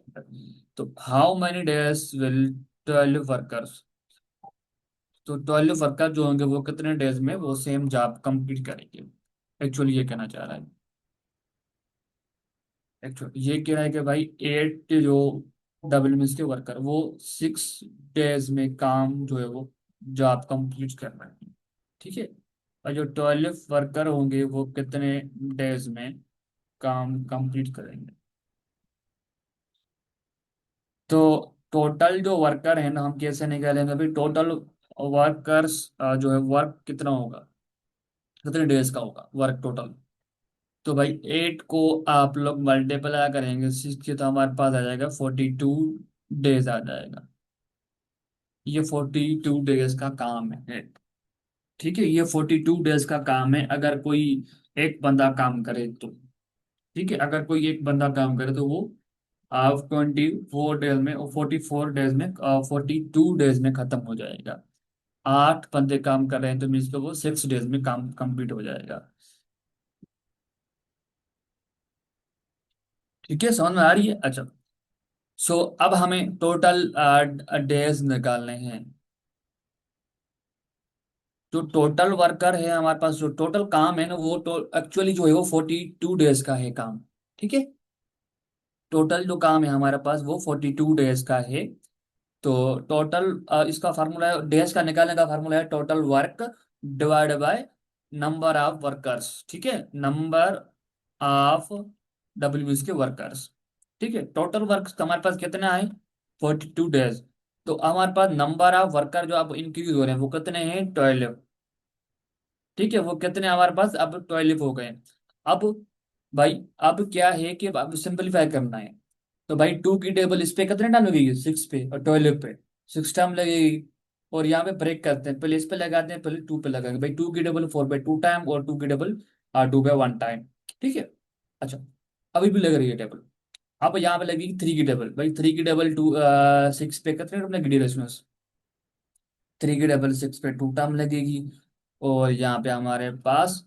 तो how many days will 12 workers, तो 12 वर्कर जो होंगे वो कितने डेज में वो सेम जॉब कंप्लीट करेंगे। एक्चुअली ये कहना चाह रहा है, एक्चुअली ये कह रहा है कि भाई 8 जो डबल मिस के वर्कर वो 6 डेज में काम जो है वो जॉब कंप्लीट कर रहे हैं। ठीक है, और जो 12 वर्कर होंगे वो कितने डेज में काम कंप्लीट करेंगे। तो टोटल जो वर्कर है ना, हम कैसे निकालेंगे भाई, टोटल वर्कर्स जो है वर्क कितना होगा, कितने डेज का होगा वर्क टोटल। तो भाई 8 को आप लोग मल्टीप्लाई करेंगे 6 के, तो हमारे पास आ जाएगा 42 डेज आ जाएगा। ये 42 डेज का काम है। ठीक है, ये 42 डेज का काम है अगर कोई एक बंदा काम करे तो। ठीक है, अगर कोई एक बंदा काम करे तो वो आप 24 डेज में और 44 डेज में 42 डेज में खत्म हो जाएगा। 8 बंदे काम कर रहे हैं तो मीन्स को वो 6 डेज में काम कंप्लीट हो जाएगा। ठीक है, समझ में आ रही है। अच्छा, सो अब हमें टोटल डेज निकालने हैं। जो टोटल वर्कर है हमारे पास, जो टोटल काम है ना वो एक्चुअली जो है वो 42 डेज का है काम। ठीक है, टोटल जो काम है हमारे पास वो 42 डेज का है। तो टोटल इसका फार्मूला है, डेज का निकालने का फार्मूला है total work divide by number of workers. ठीक है, नंबर ऑफ डब्ल्यू के वर्कर्स। ठीक है, टोटल वर्क हमारे पास कितना है, 42 डेज। तो हमारे पास नंबर ऑफ वर्कर जो अब इंक्रीज हो रहे हैं वो कितने हैं, 12। ठीक है, वो कितने हमारे पास अब 12 हो गए। अब भाई अब क्या है कि अब सिंपलीफाई करना है। तो भाई 2 की टेबल इस पे कितने टाइम लगेगी, 6 पे, और 12 पे 6 टाइम लगेगी। और यहाँ पे ब्रेक करते हैं, पहले इस पे लगाते हैं, पहले टू पे लगाएंगे भाई, टू की double four by two time और टू की double two by one time. ठीक है। अच्छा, अभी भी लग रही है टेबल। अब यहाँ पे लगेगी थ्री की डबल भाई, थ्री की डबल टू सिक्स पे कितने टर्म लगेगी रेशनस, थ्री की डबल सिक्स पे टू टर्म लगेगी। और यहाँ पे हमारे पास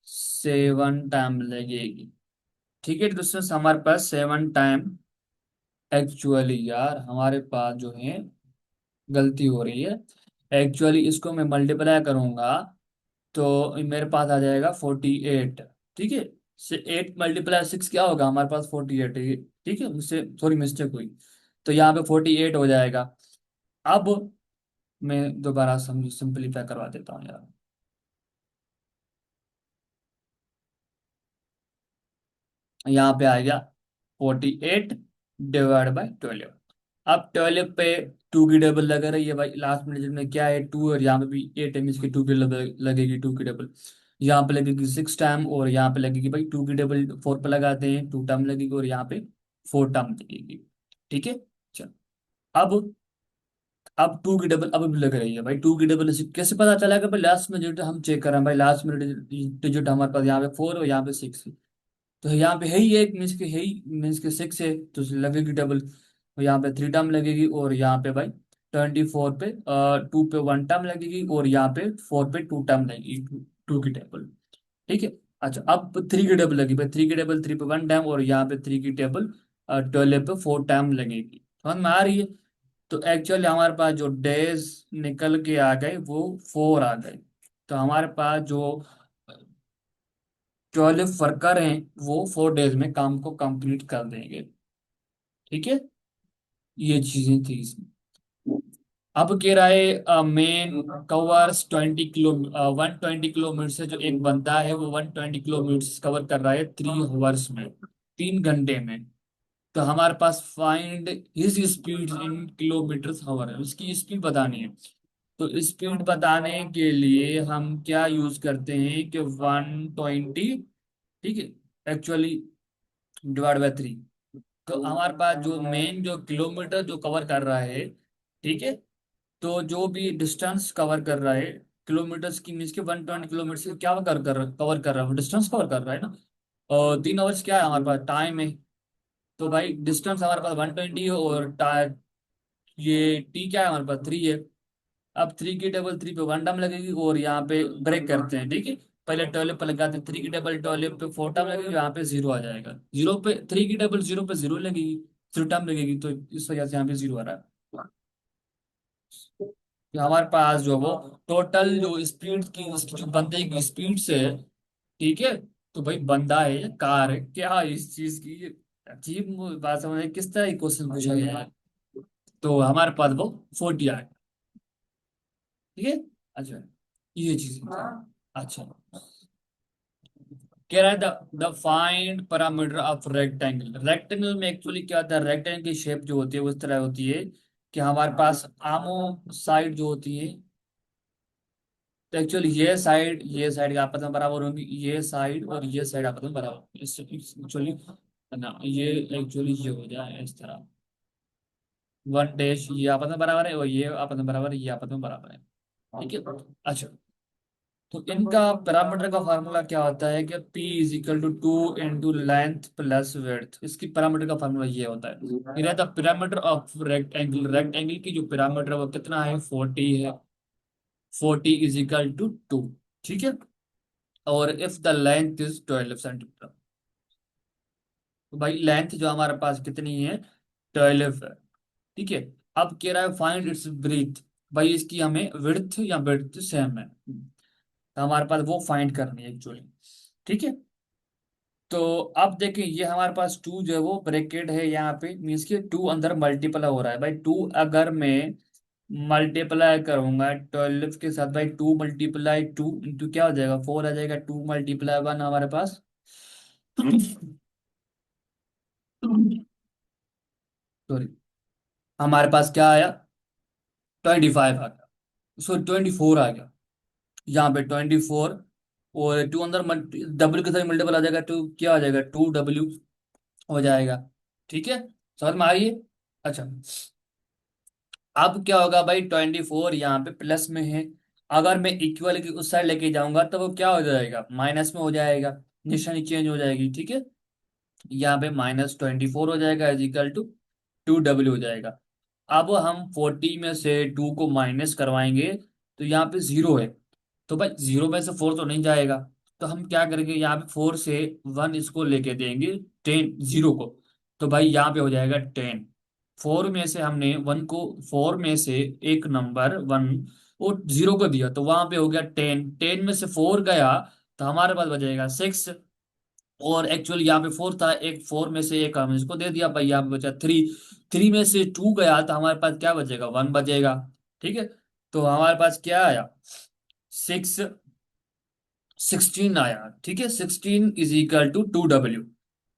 सेवन टाइम लगेगी। ठीक है दोस्तों, हमारे पास सेवन टाइम। एक्चुअली यार हमारे पास जो है गलती हो रही है। एक्चुअली इसको मैं मल्टीप्लाई करूंगा तो मेरे पास आ जाएगा 48। ठीक है। से 8 × 6 क्या होगा, हमारे पास 48 है। ठीक है, मुझसे थोड़ी मिस्टेक हुई। तो यहाँ पे 48 हो जाएगा। अब मैं दोबारा समझ सिंपलीफाई करवा देता हूँ यार। यहाँ पे आ गया 48 डिवाइड बाई 12। अब 12 पे टू की डबल लगा रही है भाई, लास्ट में डिजिट में क्या है टू, और यहाँ पे भी 8 है, इसकी टू की लगेगी, टू की डबल। यहाँ पे लगेगी सिक्स टाइम, और यहाँ पे लगेगी भाई टू की डबल फोर पे लगाते हैं, टू टाइम लगेगी, और यहाँ पे फोर टाइम लगेगी। ठीक है। चलो, अब टू की डबल अब भी लग रही है भाई, टू की डबल कैसे पता चलेगा भाई, लास्ट में डिजिट हम चेक कर रहे हैं भाई, लास्ट में डिजिट हमारे पास यहाँ पे फोर और यहाँ पे सिक्स। तो यहाँ पे है ही एक, मीन्स के है ही, मीन्स के सिक्स है, तो लगेगी डबल। और यहाँ पे थ्री टर्म लगेगी, और यहाँ पे भाई 24 पे टू पे वन टर्म लगेगी, और यहाँ पे फोर पे टू टर्म लगेगी, टू की टेबल। ठीक है। अच्छा, अब थ्री की टेबल लगी भाई, थ्री की टेबल थ्री पे वन टाइम, और यहाँ पे थ्री की टेबल 12 पे फोर टाइम लगेगी। समझ में आ रही है। तो एक्चुअली हमारे पास जो डेज निकल के आ गए वो फोर आ गए। तो हमारे पास जो 12 वर्कर हैं वो 4 डेज में काम को कंप्लीट कर देंगे। ठीक है। ये चीजें थी इसमें। अब कह रहा है मेन कवर्स 20 किलो 120 किलोमीटर से, जो एक बंदा है वो 120 किलोमीटर कवर कर रहा है 3 आवर्स में, 3 घंटे में। तो हमारे पास find his speed in kilometre hour है, उसकी स्पीड बतानी है। तो स्पीड बताने के लिए हम क्या यूज करते हैं कि 120, ठीक है, एक्चुअली डिवाइड बाय थ्री। तो हमारे पास जो मेन जो किलोमीटर जो कवर कर रहा है, ठीक है, तो जो भी डिस्टेंस कवर कर रहा है, किलोमीटर की मीन्स के 120 किलोमीटर से क्या कवर कर रहा है, डिस्टेंस कवर कर रहा है ना। और 3 आवर्स क्या है हमारे पास टाइम है। तो भाई डिस्टेंस हमारे पास 120 है, और ये टी क्या है हमारे पास थ्री है। अब थ्री की टेबल थ्री पे वन टाइम लगेगी, और यहाँ पे ब्रेक करते हैं। ठीक है, पहले 12 पे लगाते हैं, थ्री की टेबल 12 पे फोर टाइम लगेगी, यहाँ पे जीरो आ जाएगा, जीरो पे थ्री की टेबल जीरो पे जीरो लगेगी, थ्री टाइम लगेगी, तो इस वजह से यहाँ पे जीरो आ रहा है। तो हमारे पास जो वो टोटल जो स्पीड की उसकी जो बंदे की स्पीड से है, ठीक है। तो भाई बंदा है या कार है, क्या इस चीज की अजीब बात समझ किस तरह क्वेश्चन पूछा गया है। तो हमारे पास वो 40 आए। ठीक है। अच्छा, ये चीज। अच्छा, कह रहा है the find parameter of rectangle. Rectangle में एक्चुअली क्या होता है, रेक्टेंगल की शेप जो होती है वो इस तरह होती है कि हमारे पास आमो साइड जो होती है, तो एक्चुअली ये साइड आपस में बराबर होंगी, ये साइड और ये साइड आपस में बराबर, इससे एक्चुअली ना ये एक्चुअली ये हो जाए इस तरह, वन डैश ये आपस में बराबर है, और ये आपस में बराबर है, ये आपस में बराबर है। ठीक है। अच्छा, तो इनका पैरामीटर का फार्मूला क्या होता है कि P is equal to two into length plus width. इसकी पैरामीटर का फार्मूला ये होता है, ये रहता है पैरामीटर ऑफ रेक्टेंगल। रेक्टेंगल की जो पैरामीटर है वो कितना है, 40 है, 40 इज इक्वल टू 2। ठीक है। और if the length is 12 centimetre, तो भाई लेंथ जो हमारे पास कितनी है, 12 है। ठीक है। अब कह रहा है फाइंड इट्स ब्रीथ, भाई इसकी हमें विड्थ या ब्रेड्थ सेम है, तो हमारे पास वो फाइंड करनी है एक्चुअली। ठीक है। तो अब देखें ये हमारे पास टू जो है वो ब्रैकेट है यहाँ पे, मीन्स के टू अंदर मल्टीप्लाई हो रहा है भाई, टू अगर मैं मल्टीप्लाई करूंगा 12 के साथ भाई, 2 × 2 इंटू क्या हो जाएगा, फोर आ जाएगा, 2 × 1 हमारे पास सॉरी, हमारे पास क्या आया, 25 आ गया, सॉरी 24 आ गया, यहाँ पे 24। और टू अंदर डब्ल्यू के साथ मल्टीपल आ जाएगा, टू क्या आ जाएगा, 2W हो जाएगा। ठीक है, समझ में आ रही है। अच्छा, अब क्या होगा भाई, 24 यहाँ पे प्लस में है, अगर मैं इक्वल की उस साइड लेके जाऊंगा तो वो क्या हो जाएगा, माइनस में हो जाएगा, निशानी चेंज हो जाएगी, ठीक है। यहाँ पे -24 हो जाएगा इज इक्वल टू 2W हो जाएगा। अब हम 40 में से 2 को माइनस करवाएंगे तो यहाँ पे 0 है, तो भाई 0 में से 4 तो नहीं जाएगा, तो हम क्या करेंगे, यहाँ पे 4 से 1 इसको लेके देंगे, 10 0 को, तो भाई यहाँ पे हो जाएगा 10। 4 में से हमने 1 को, 4 में से एक नंबर 1 और 0 को दिया तो वहां पे हो गया 10, 10 में से 4 गया तो हमारे पास बचेगा 6। और एक्चुअली यहाँ पे 4 था, एक 4 में से एक हम इसको दे दिया भाई, यहाँ पे बचा 3, 3 में से 2 गया तो हमारे पास क्या बचेगा, 1 बचेगा, ठीक है। तो हमारे पास क्या आया, 6, 16 आया, ठीक है। 16 इज इक्वल टू 2W।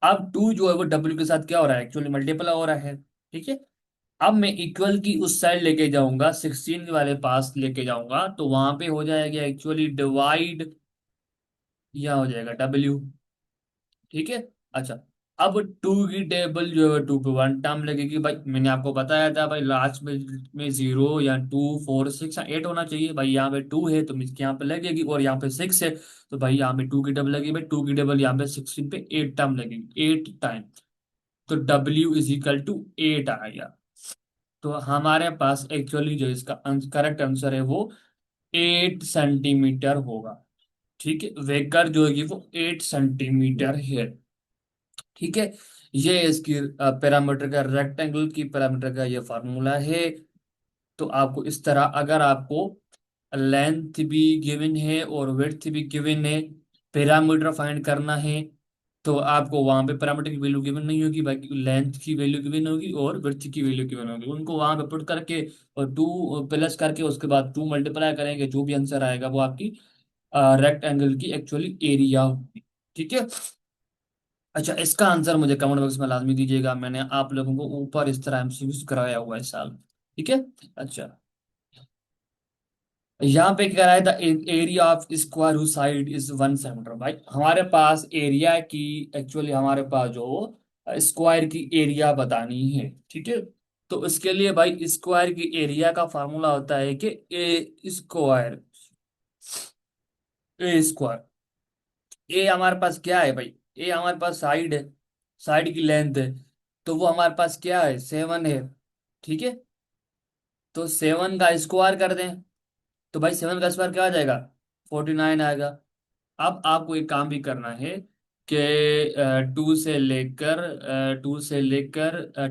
अब 2 जो है वो W के साथ क्या हो रहा है, एक्चुअली मल्टीपल हो रहा है, ठीक है। अब मैं इक्वल की उस साइड लेके जाऊंगा, 16 वाले पास लेके जाऊंगा तो वहां पे हो जाएगा एक्चुअली डिवाइड, यह हो जाएगा W, ठीक है। अच्छा, अब 2 की टेबल जो है 2 पे 1 टर्म लगेगी भाई, मैंने आपको बताया था भाई लास्ट में 0 या 2 4 6 या 8 होना चाहिए भाई, यहाँ पे 2 है तो इसके यहाँ पे लगेगी, और यहाँ पे 6 है तो भाई यहाँ पे 2 की टेबल लगेगी भाई, 2 की टेबल यहाँ पे 16 पे 8 टर्म लगेगी, 8 टाइम, तो W इज इक्वल टू 8 आ गया। तो हमारे पास एक्चुअली जो इसका करेक्ट आंसर है वो 8 सेंटीमीटर होगा, ठीक है। वेकर जो है वो 8 सेंटीमीटर है, ठीक है। ये इसकी पैरामीटर का, रेक्टेंगल की पैरामीटर का ये फार्मूला है। तो आपको इस तरह, अगर आपको लेंथ भी गिवन है और विड्थ भी गिवन है, पैरामीटर फाइंड करना है, तो आपको वहां पे पैरामीटर की वैल्यू गिवन नहीं होगी, बाकी लेंथ की वैल्यू गिवन होगी और विड्थ की वैल्यू गिवन होगी, उनको वहां पे पुट करके और 2 प्लस करके उसके बाद 2 मल्टीप्लाई करेंगे, जो भी आंसर आएगा वो आपकी रेक्टेंगल की एक्चुअली एरिया होगी, ठीक है। अच्छा, इसका आंसर मुझे कमेंट बॉक्स में लाजमी दीजिएगा, मैंने आप लोगों को ऊपर इस तरह एमसीक्यूज कराया हुआ है इस साल, ठीक है। अच्छा, यहाँ पे क्या है, the area of square whose side is 1 centimetre, भाई हमारे पास एरिया की, एक्चुअली हमारे पास जो स्क्वायर की एरिया बतानी है, ठीक है। तो इसके लिए भाई स्क्वायर की एरिया का फार्मूला होता है कि ए स्क्वायर, ए स्क्वायर, ए हमारे पास क्या है भाई, ए हमारे पास साइड है, साइड की लेंथ है, तो वो हमारे पास क्या है, 7 है, ठीक है। तो 7 का स्क्वायर कर दें तो भाई 7 का स्क्वायर क्या आ जाएगा, 49 आएगा। अब आपको एक काम भी करना है कि 2 से लेकर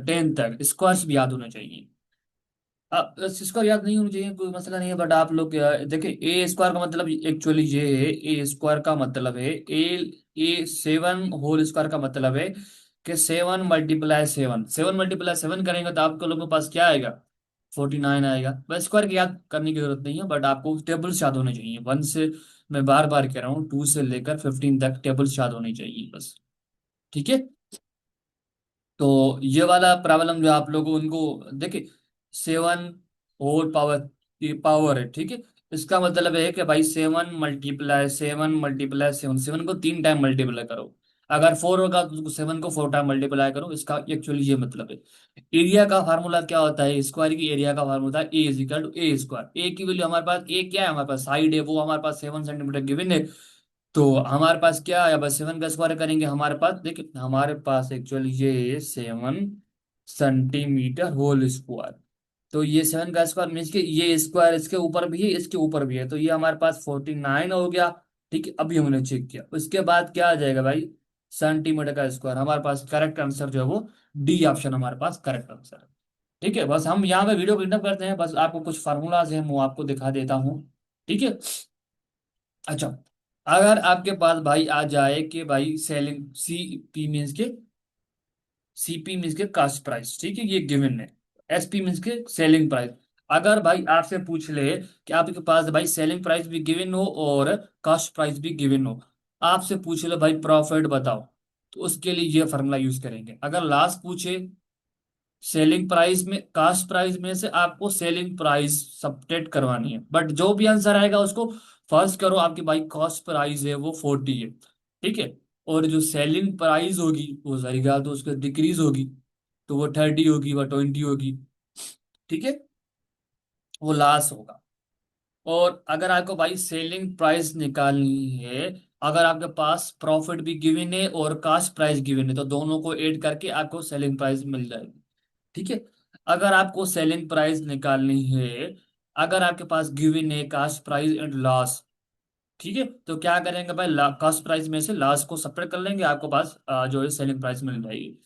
10 तक स्क्वायर्स भी याद होने चाहिए। अब स्क्वायर याद नहीं होना चाहिए कोई मसला नहीं है, बट आप लोग देखिए, ए स्क्वायर का मतलब एक्चुअली ये है, ए स्क्वायर का मतलब है ए 7 होल स्क्वायर का मतलब है कि 7 × 7, 7 × 7 करेंगे तो आपको लोगों के पास क्या आएगा, 49 आएगा। बस स्क्वायर की याद करने की जरूरत नहीं है, बट आपको टेबल्स याद होने चाहिए, 1 से, मैं बार बार कह रहा हूँ, 2 से लेकर 15 तक टेबल्स याद होनी चाहिए बस, ठीक है। तो ये वाला प्रॉब्लम जो आप लोगों उनको देखिए, 7 होल पावर, ये पावर है, ठीक है। इसका मतलब है कि भाई 7 × 7 × 7 7 को 3 टाइम मल्टीप्लाई करो, अगर 4 होगा तो 7 को 4 टाइम मल्टीप्लाई करो, इसका एक्चुअली ये मतलब है। एरिया का फार्मूला क्या होता है, स्क्वायर की एरिया का फार्मूला है A is equal to A square. A की वैल्यू हमारे पास, ए क्या है हमारे पास, साइड है, वो हमारे पास 7 सेंटीमीटर गिवन है, तो हमारे पास क्या आया, बस 7 का स्क्वायर करेंगे, हमारे पास देखिए, हमारे पास एक्चुअली ये 7 सेंटीमीटर होल स्क्वायर, तो ये 7 का स्क्वायर मीन्स के ये स्क्वायर इसके ऊपर भी है, इसके ऊपर भी है, तो ये हमारे पास 49 हो गया, ठीक है। अभी हमने चेक किया, उसके बाद क्या आ जाएगा भाई, सेंटीमीटर का स्क्वायर, हमारे पास करेक्ट आंसर जो है वो डी ऑप्शन हमारे पास करेक्ट आंसर है, ठीक है। बस हम यहाँ पे वीडियो प्रिंटअप करते हैं, बस आपको कुछ फार्मूलाज हैं वो आपको दिखा देता हूँ, ठीक है। अच्छा, अगर आपके पास भाई आ जाए कि भाई सेलिंग सी पी मीन्स के, सीपी मीन्स के कास्ट प्राइस, ठीक है, ये गिवन है। एसपी मीन्स के सेलिंग प्राइस। अगर भाई आपसे पूछ ले कि आपके पास भाई सेलिंग प्राइस भी गिवन हो और कास्ट प्राइस भी गिवन हो, आपसे पूछ ले भाई प्रॉफिट बताओ, तो उसके लिए ये फॉर्मूला यूज करेंगे। अगर लास्ट पूछे सेलिंग प्राइस में, कास्ट प्राइस में से आपको सेलिंग प्राइस सबट्रैक्ट करवानी है, बट जो भी आंसर आएगा उसको फर्स्ट करो, आपकी भाई कॉस्ट प्राइस है वो 40 है, ठीक है। और जो सेलिंग प्राइस होगी वो जाएगा तो उसका डिक्रीज होगी, तो वो 30 होगी, वो 20 होगी, ठीक है। वो लॉस होगा। और अगर आपको भाई सेलिंग प्राइस निकालनी है, अगर आपके पास प्रॉफिट भी गिवन है और कास्ट प्राइस गिवन है, तो दोनों को ऐड करके आपको सेलिंग प्राइस मिल जाएगी। ठीक है। अगर आपको सेलिंग प्राइस निकालनी है, अगर आपके पास गिवन है कास्ट प्राइस एंड लॉस, ठीक है, तो क्या करेंगे भाई, कास्ट प्राइस में से लॉस को सेपरेट कर लेंगे, आपके पास जो है सेलिंग प्राइस मिल जाएगी।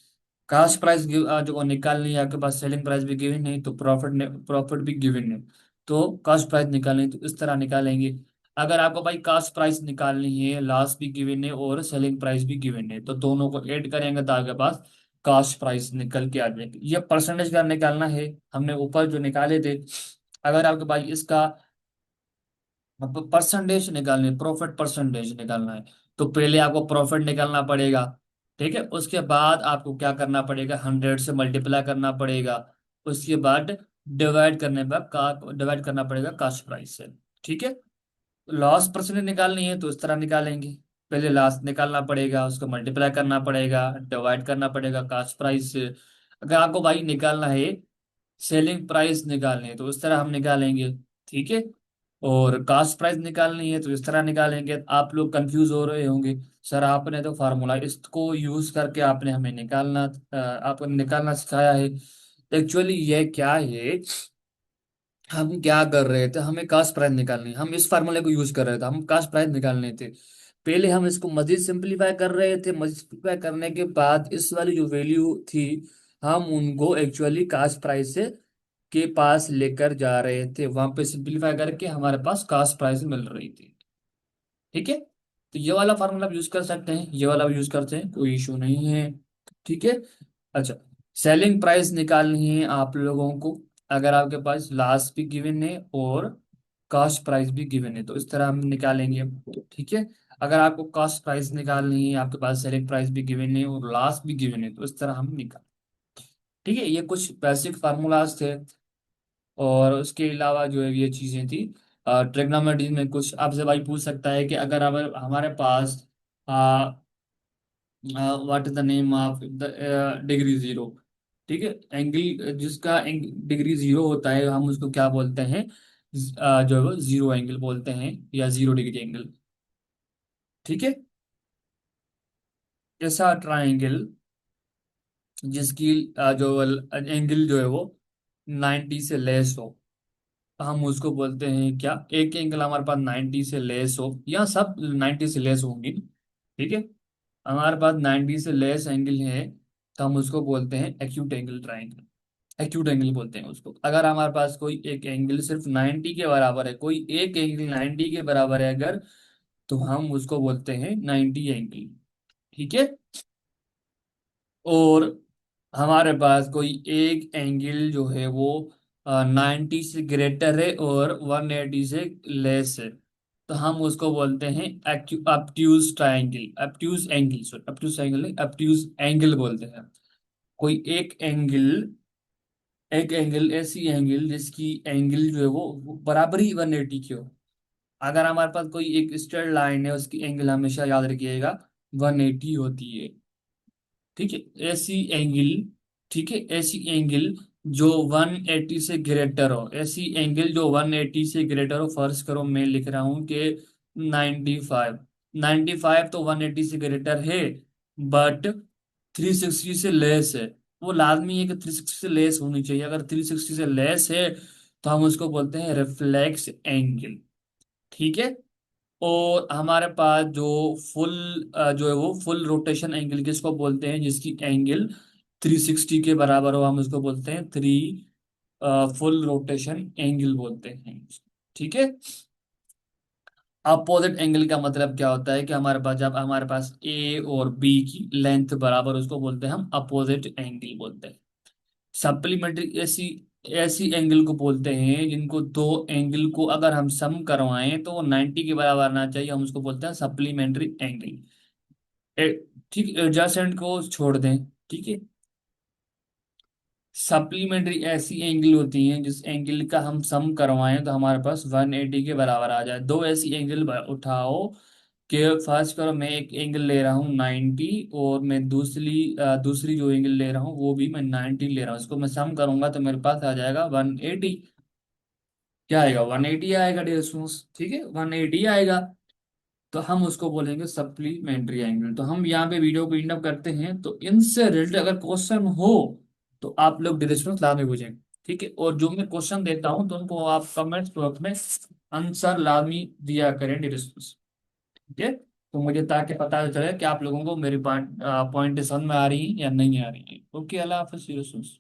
कास्ट प्राइस जो निकालनी है, आपके पास सेलिंग प्राइस भी गिवन है तो प्रॉफिट भी गिवन है, तो कास्ट प्राइस निकालनी है तो इस तरह निकालेंगे। अगर आपको भाई कास्ट प्राइस निकालनी है, लॉस भी गिवन है और सेलिंग प्राइस भी गिवन है, तो दोनों को ऐड करेंगे तो आपके पास कास्ट प्राइस निकल के आ जाएगी। ये परसेंटेज का निकालना है, हमने ऊपर जो निकाले थे। अगर आपके भाई इसका परसेंटेज निकालनी है, प्रॉफिट परसेंटेज निकालना है, तो पहले आपको प्रॉफिट निकालना पड़ेगा। ठीक है, उसके बाद आपको क्या करना पड़ेगा, 100 से मल्टीप्लाई करना पड़ेगा। उसके बाद डिवाइड करना पड़ेगा कास्ट प्राइस से। ठीक है। लॉस परसेंटेज निकालनी है तो इस तरह निकालेंगे, पहले लॉस निकालना पड़ेगा, उसको मल्टीप्लाई करना पड़ेगा, डिवाइड करना पड़ेगा कास्ट प्राइस से। अगर आपको भाई निकालना है, सेलिंग प्राइस निकालनी है तो इस तरह हम निकालेंगे। ठीक है। और कास्ट प्राइस निकालनी है तो इस तरह निकालेंगे। आप लोग कंफ्यूज हो रहे होंगे, सर आपने तो फार्मूला इसको यूज करके आपने हमें आपको निकालना सिखाया है। एक्चुअली ये क्या है, हम क्या कर रहे थे, हमें कास्ट प्राइस निकालनी है, हम इस फार्मूले को यूज कर रहे थे, हम कास्ट प्राइस निकालने थे। पहले हम इसको मजीद सिंपलीफाई कर रहे थे, मजीद सिंपलीफाई करने के बाद इस वाली जो वैल्यू थी, हम उनको एक्चुअली कास्ट प्राइस से के पास लेकर जा रहे थे, वहां पे सिंपलीफाई करके हमारे पास कास्ट प्राइस मिल रही थी। ठीक है। तो ये वाला फार्मूला आप यूज कर सकते हैं, ये वाला भी यूज करते हैं, कोई इशू नहीं है। ठीक है। अच्छा, सेलिंग प्राइस निकालनी है आप लोगों को, अगर आपके पास लास्ट भी गिवन है और कास्ट प्राइस भी गिवन है तो इस तरह हम निकालेंगे। ठीक है। अगर आपको कास्ट प्राइस निकालनी है, आपके पास सेलिंग प्राइस भी गिवन है और लास्ट भी गिवन है, तो इस तरह हम निकाल। ठीक है, ये कुछ बेसिक फार्मूलाज थे। और उसके अलावा जो है ये चीजें थी। ट्रिग्नोमेट्री में कुछ आपसे भाई पूछ सकता है कि अगर हमारे पास what is the name of the degree zero. ठीक है, एंगल जिसका डिग्री जीरो होता है, हम उसको क्या बोलते हैं, जो है वो जीरो एंगल बोलते हैं या जीरो डिग्री एंगल। ठीक है। ऐसा ट्राइंगल जिसकी जो एंगल जो है वो 90 से लेस हो, हम उसको बोलते हैं क्या, एक एंगल हमारे पास 90 से लेस हो या सब 90 से लेस होंगी। ठीक है। हमारे पास 90 से लेस एंगल है तो हम उसको बोलते हैं acute angle triangle. Acute angle बोलते हैं उसको। अगर हमारे पास कोई एक एंगल सिर्फ 90 के बराबर है, कोई एक एंगल 90 के बराबर है अगर, तो हम उसको बोलते हैं 90 एंगल। ठीक है। और हमारे पास कोई एक एंगल जो है वो 90 से ग्रेटर है और 180 से लेस है, तो हम उसको बोलते हैं obtuse triangle, obtuse angle, sorry obtuse angle नहीं, अपट्यूज एंगल बोलते हैं। कोई एक एंगल ऐसी एंगल जिसकी एंगल जो है वो बराबरी 180 की हो। अगर हमारे पास कोई एक स्ट्रेट लाइन है, उसकी एंगल हमेशा याद रखिएगा 180 होती है। ठीक है, ऐसी एंगल, ठीक है, ऐसी एंगल जो 180 से ग्रेटर हो, ऐसी एंगल जो 180 से ग्रेटर हो, फर्ज करो मैं लिख रहा हूं कि 95, 95 तो 180 से ग्रेटर है, बट 360 से लेस है। वो लाजमी है कि 360 से लेस होनी चाहिए, अगर 360 से लेस है तो हम उसको बोलते हैं रिफ्लेक्स एंगल। ठीक है। और हमारे पास जो फुल जो है वो फुल रोटेशन एंगल किसको बोलते हैं, जिसकी एंगल 360 के बराबर हो, हम उसको बोलते हैं फुल रोटेशन एंगल बोलते हैं। ठीक है। अपोजिट एंगल का मतलब क्या होता है कि हमारे पास जब हमारे पास ए और बी की लेंथ बराबर, उसको बोलते हैं हम अपोजिट एंगल बोलते हैं। सप्लीमेंट्री ऐसी ऐसी एंगल को बोलते हैं जिनको दो एंगल को अगर हम सम करवाएं तो वो 90 के बराबर आना चाहिए, हम उसको बोलते हैं सप्लीमेंट्री एंगल। ठीक, एडजसेंट को छोड़ दें। ठीक है। सप्लीमेंट्री ऐसी एंगल होती हैं जिस एंगल का हम सम करवाएं तो हमारे पास 180 के बराबर आ जाए। दो ऐसी एंगल उठाओ कि फर्स्ट करो मैं एक एंगल ले रहा हूँ 90 और मैं दूसरी जो एंगल ले रहा हूँ वो भी मैं 90 ले रहा हूँ, इसको मैं सम करूंगा तो मेरे पास आ जाएगा 180। क्या आएगा, 180 आएगा डियर स्टूडेंट्स, ठीक है 180 आएगा। तो हम उसको बोलेंगे सप्लीमेंट्री एंगल। तो हम यहाँ पे वीडियो को एंड अप करते हैं। तो इनसे रिलेटेड अगर क्वेश्चन हो तो आप लोग डिस्क्रिप्शन लास्ट में पूछेंगे, ठीक है। और जो मैं क्वेश्चन देता हूँ तो उनको आप कमेंट्स बॉक्स में आंसर लाजमी दिया करें डिस्क्रिप्शन, ठीक है। तो मुझे ताकि पता चले कि आप लोगों को मेरी पॉइंट समझ में आ रही है या नहीं आ रही है। ओके, अल्लाह हाफिज़।